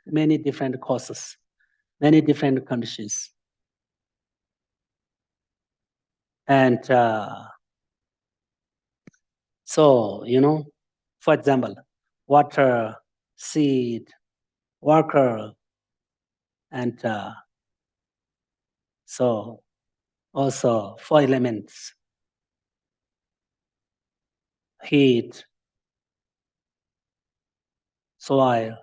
many different causes, many different conditions, and so for example, water, seed, worker, and so also 4 elements, heat, soil.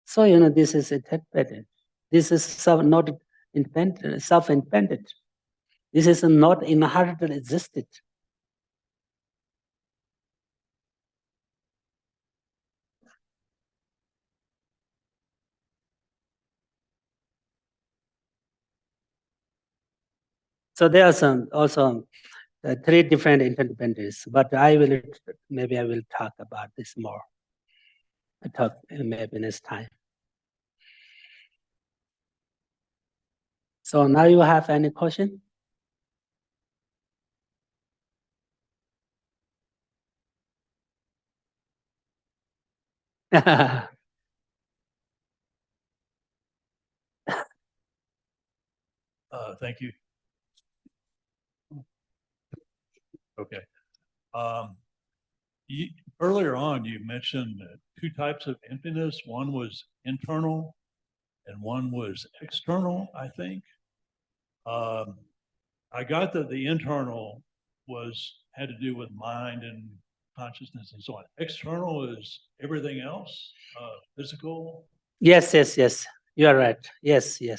So this is interdependent. This is not independent, self-independent. This is not inherently existed. So there are some also three different interdependence, but maybe I will talk about this more. I talk maybe next time. So now you have any question? Thank you. Okay. Earlier on, you mentioned two types of emptiness. One was internal and one was external, I think. I got that the internal had to do with mind and consciousness and so on. External is everything else, physical. Yes. You are right. Yes. Okay,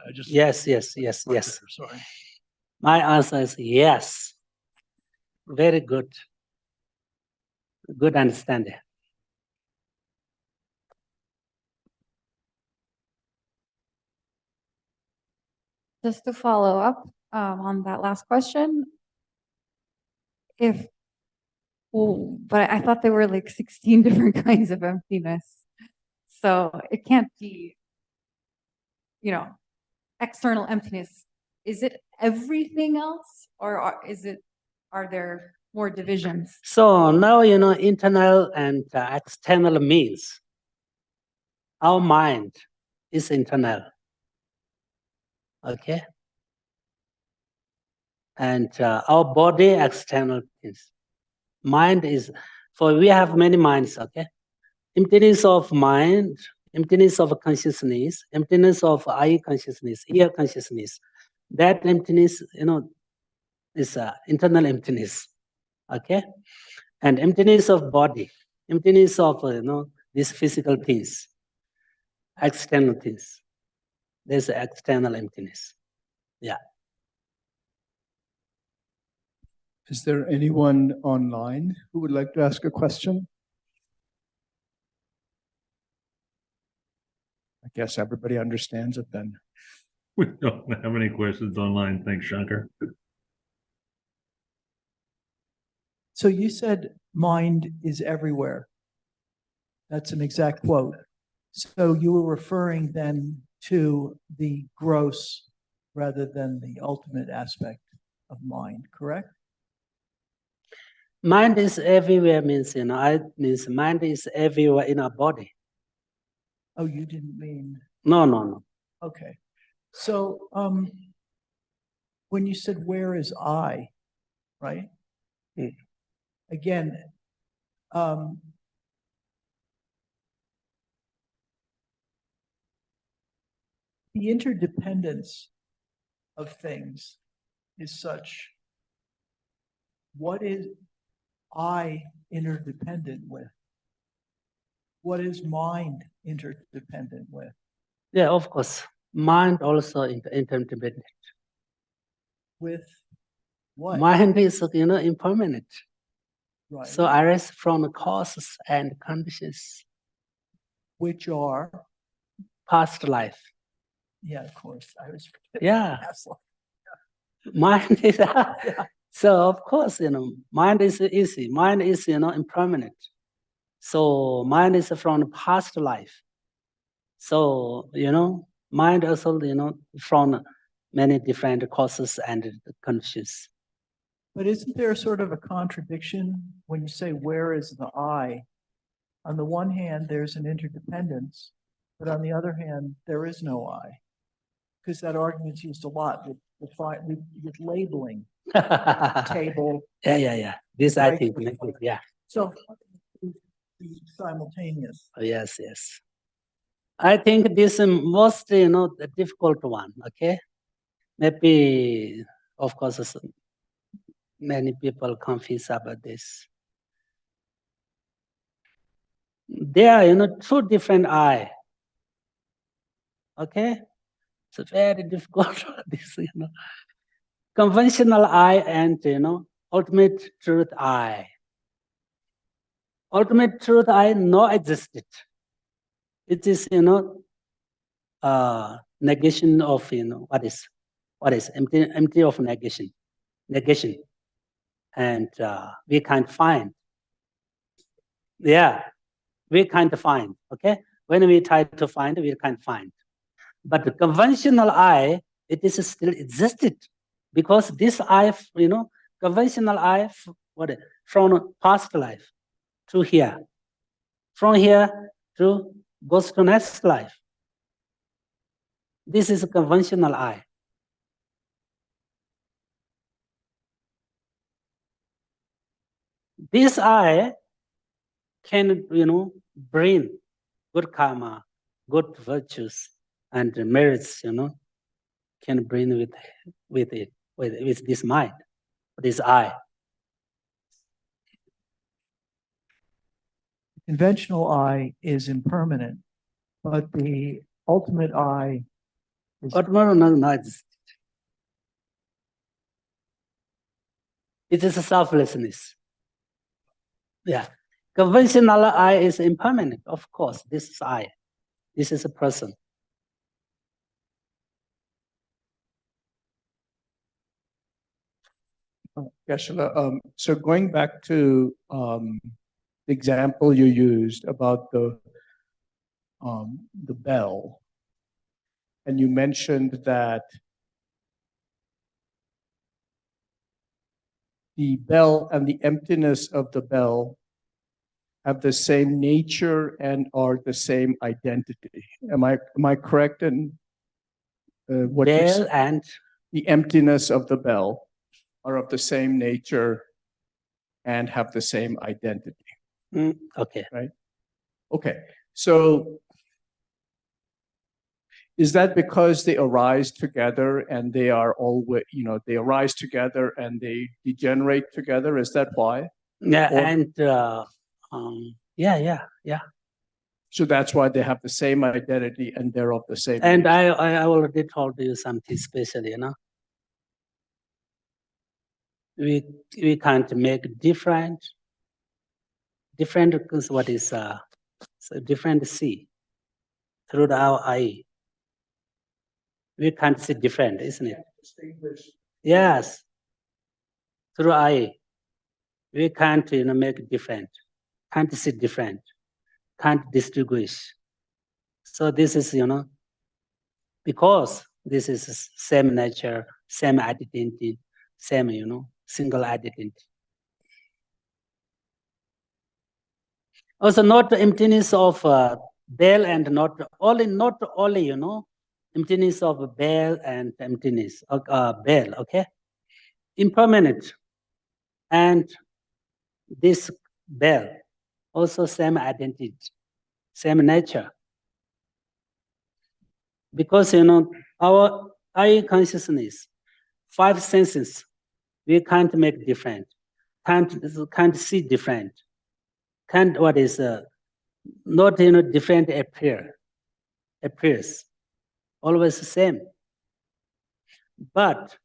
I just Yes. there, sorry. My answer is yes. Very good. Good understanding. Just to follow up on that last question, but I thought there were like 16 different kinds of emptiness. So it can't be, external emptiness. Is it everything else, or are there more divisions? So now, internal and external means our mind is internal. Okay. And our body external things. Mind is, we have many minds, okay? Emptiness of mind, emptiness of consciousness, emptiness of eye consciousness, ear consciousness. That emptiness, is internal emptiness, okay? And emptiness of body, emptiness of, these physical things, external things. There's external emptiness. Yeah. Is there anyone online who would like to ask a question? I guess everybody understands it then. We don't have any questions online. Thanks, Shankar. So you said mind is everywhere. That's an exact quote. So you were referring then to the gross rather than the ultimate aspect of mind, correct? Mind is everywhere means, means mind is everywhere in our body. Oh, you didn't mean. No. Okay. So when you said where is I, right? Again, the interdependence of things is such. What is I interdependent with? What is mind interdependent with? Yeah, of course. Mind also interdependent. With what? Mind is, impermanent. Right. So arise from the causes and conditions. Which are? Past life. Yeah, of course. I was. Yeah. Past life. Mind is, so of course, mind is easy. Mind is, impermanent. So mind is from past life. So, mind also, from many different causes and conditions. But isn't there sort of a contradiction when you say, where is the I? On the one hand, there's an interdependence, but on the other hand, there is no I. Because that argument's used a lot with labeling, table. Yeah. This I think, yeah. So simultaneous. Yes. I think this is most, the difficult one, okay? Maybe, of course, many people confuse about this. There are, two different I. Okay? It's very difficult, this, Conventional I and, ultimate truth I. Ultimate truth I no existed. It is, negation of, what is what is empty of negation, and we can't find. Yeah, we can't find. Okay, when we try to find, we can't find. But the conventional I, it is still existed, because this I, conventional I, from past life to here, from here to goes to next life. This is a conventional I. This I can, bring good karma, good virtues, and merits, can bring with this mind, this I. Conventional I is impermanent, but the ultimate I is But no, it is a selflessness. Yeah. Conventional I is impermanent, of course. This is I. This is a person. Geshe, so going back to the example you used about the bell, and you mentioned that the bell and the emptiness of the bell have the same nature and are the same identity. Am I correct in what you Bell said? and The emptiness of the bell are of the same nature and have the same identity. okay. Okay, so is that because they arise together and they are always, they arise together and they degenerate together? Is that why? Yeah, Or- and yeah. So that's why they have the same identity and they're of the same And nature. I already told you something special, We can't make different what is so different see through our eye. We can't see different, isn't it? Yes. Through eye. We can't make different, can't see different, can't distinguish. So this is, because this is same nature, same identity, same, single identity. Also, not the emptiness of bell and not only, emptiness of bell and emptiness of bell, okay? Impermanent. And this bell, also same identity, same nature. Because, our eye consciousness, 5 senses, we can't make different, can't see different, can't not different appears, always the same. But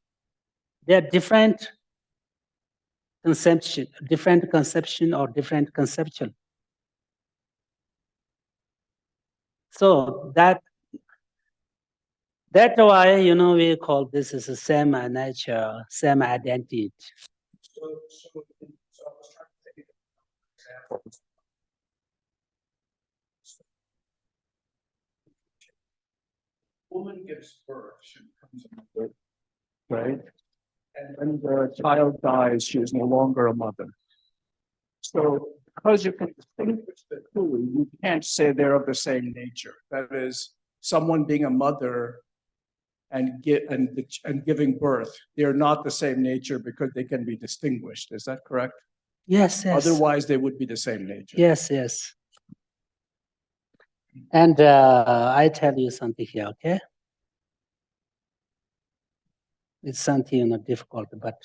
there are different conception or different conception. So that's why we call this as the same nature, same identity. So I was trying to take an example. Woman gives birth, she becomes a mother, right? And when the child dies, she is no longer a mother. So because you can distinguish the two, you can't say they're of the same nature. That is, someone being a mother and giving birth, they're not the same nature because they can be distinguished. Is that correct? Yes. Otherwise, they would be the same nature. Yes. And I tell you something here, okay? It's something difficult, but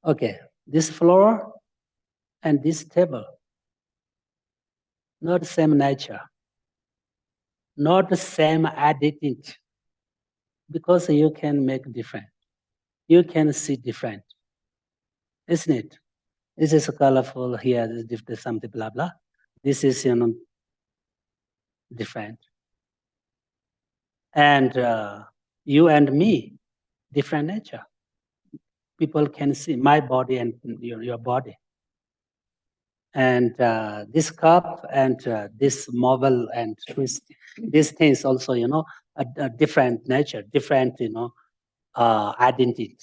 okay. This floor and this table, not the same nature, not the same identity, because you can make different. You can see different, isn't it? This is colorful here, this something blah blah. This is different. And you and me, different nature. People can see my body and your body. And this cup and this marble and these things also, a different nature, different, identity.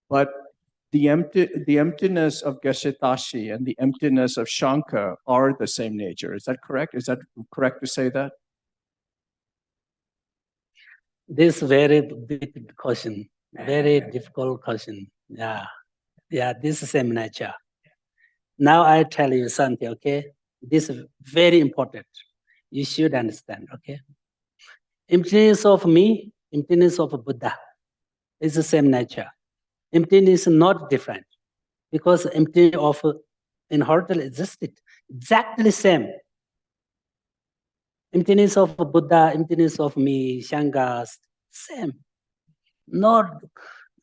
But the emptiness of Geshe Tashi and the emptiness of Shanka are the same nature. Is that correct? Is that correct to say that? This very big question, very difficult question. Yeah, this is same nature. Now I tell you something, okay? This is very important. You should understand, okay? Emptiness of me, emptiness of Buddha is the same nature. Emptiness is not different because emptiness of inherently existed, exactly same. Emptiness of Buddha, emptiness of me, Shanga, same. Not,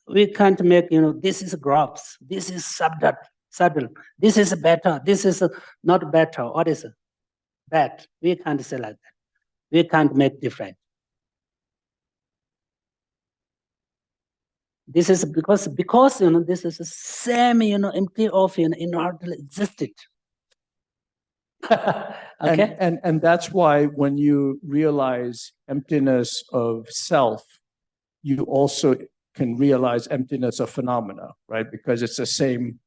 we can't make, this is grabs, this is subtle, this is better, this is not better, what is bad? We can't say like that. We can't make different. This is because this is the same, empty of inherently existed. Okay. And that's why when you realize emptiness of self, you also can realize emptiness of phenomena, right? Because it's the same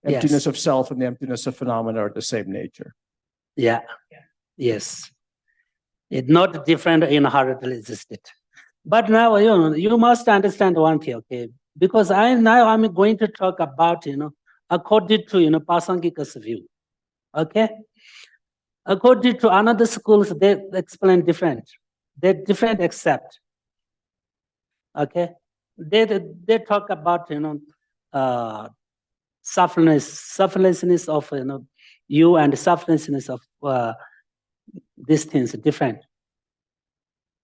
emptiness of self and the emptiness of phenomena are the same nature. Yeah. Yes. It's not different inherently existed. But now, you must understand one thing, okay? Because I'm going to talk about, according to, Pasangika's view, okay? According to another schools, they explain different. They're different except, okay? They talk about, sufferlessness of, you and sufferlessness of these things different,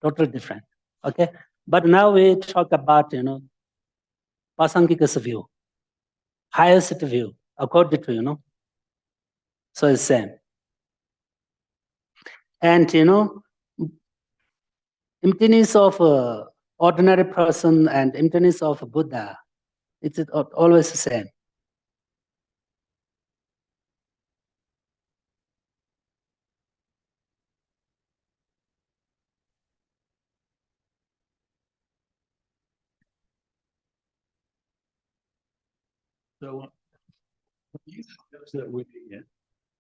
totally different, okay? But now we talk about, Pasangika's view, highest view, according to, so it's same. And, emptiness of ordinary person and emptiness of Buddha, it's always the same. So you suggest that we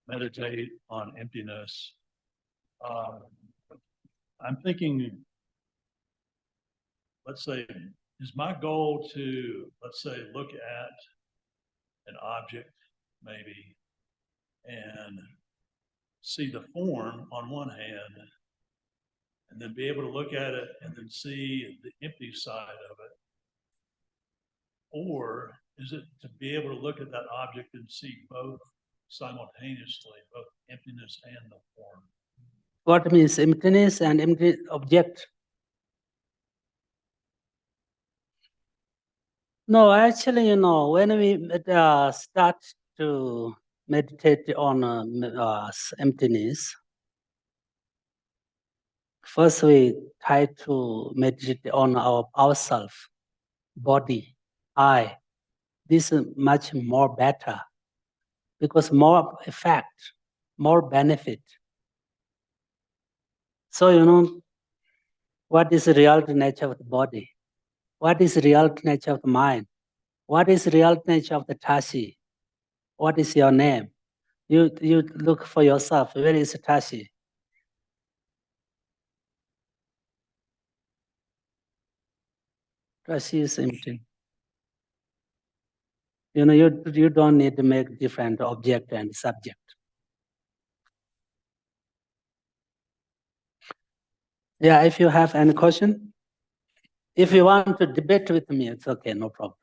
meditate on emptiness. I'm thinking, let's say, is my goal to, let's say, look at an object maybe and see the form on one hand, and then be able to look at it and then see the empty side of it? Or is it to be able to look at that object and see both simultaneously, both emptiness and the form? What means emptiness and empty object? No, actually, when we start to meditate on emptiness, first we try to meditate on ourself, body, I. This is much more better because more effect, more benefit. So, what is the real nature of the body? What is the real nature of the mind? What is the real nature of the Tashi? What is your name? You look for yourself. Where is Tashi? Tashi is empty. You don't need to make different object and subject. Yeah, if you have any question, if you want to debate with me, it's okay, no problem.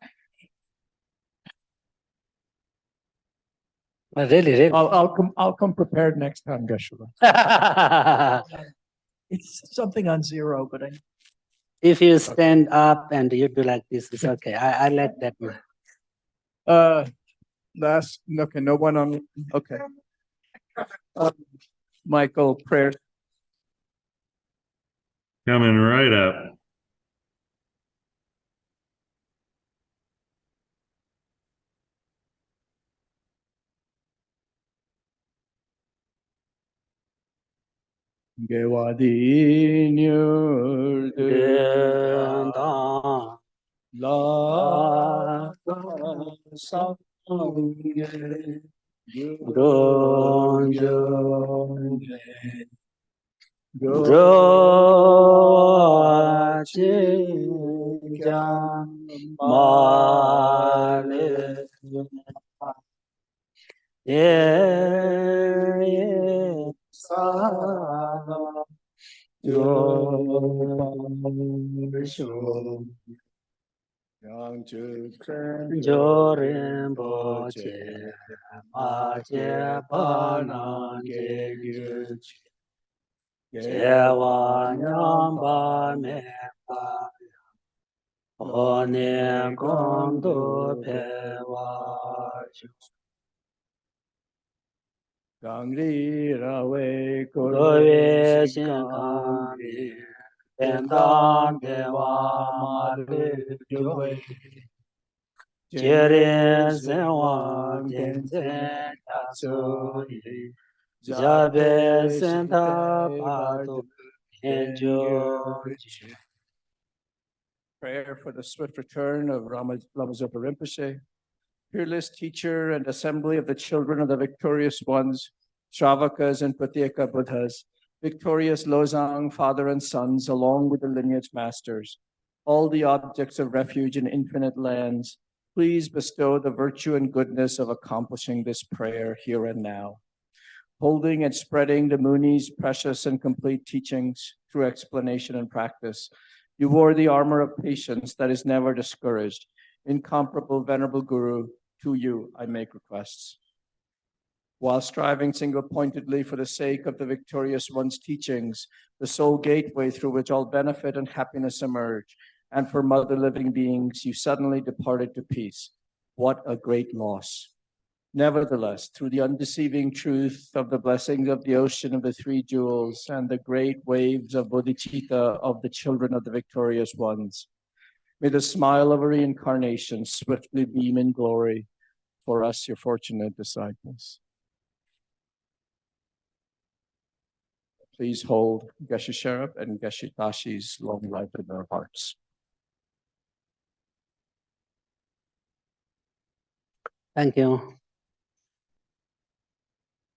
But really. I'll come prepared next time, Geshe. It's something on zero, but If you stand up and you do like this, it's okay. I like that one. Last, okay, no one on, okay. Michael, prayer. Coming right up. Den Gewadinyur dan la don jo Go chi ja ma le ye sa yo shu Yang Chu jo ren bo che ma che pa na ge gyu che wa nyam ba me pa o ne gong du pe wa shu Gang Ri Ra Wei Ko go ye shin kan mi ten dan de wa ma le jo wei che re se wa ten ten ta so yi ja be sen ta pa tu en jo ji Prayer for the swift return of Lama Zopa Rinpoche, fearless teacher and assembly of the children of the victorious ones, Shravakas and Pratyeka Buddhas, victorious Lozang, father and sons, along with the lineage masters, all the objects of refuge in infinite lands, please bestow the virtue and goodness of accomplishing this prayer here and now. Holding and spreading the Muni's precious and complete teachings through explanation and practice, you wore the armor of patience that is never discouraged. Incomparable Venerable Guru, to you I make requests. While striving single-pointedly for the sake of the victorious one's teachings, the sole gateway through which all benefit and happiness emerge, and for mother living beings, you suddenly departed to peace. What a great loss. Nevertheless, through the undeceiving truth of the blessings of the ocean of the three jewels and the great waves of bodhicitta of the children of the victorious ones, may the smile of a reincarnation swiftly beam in glory for us, your fortunate disciples. Please hold Geshe Sherab and Geshe Tashi's long life in their hearts. Thank you.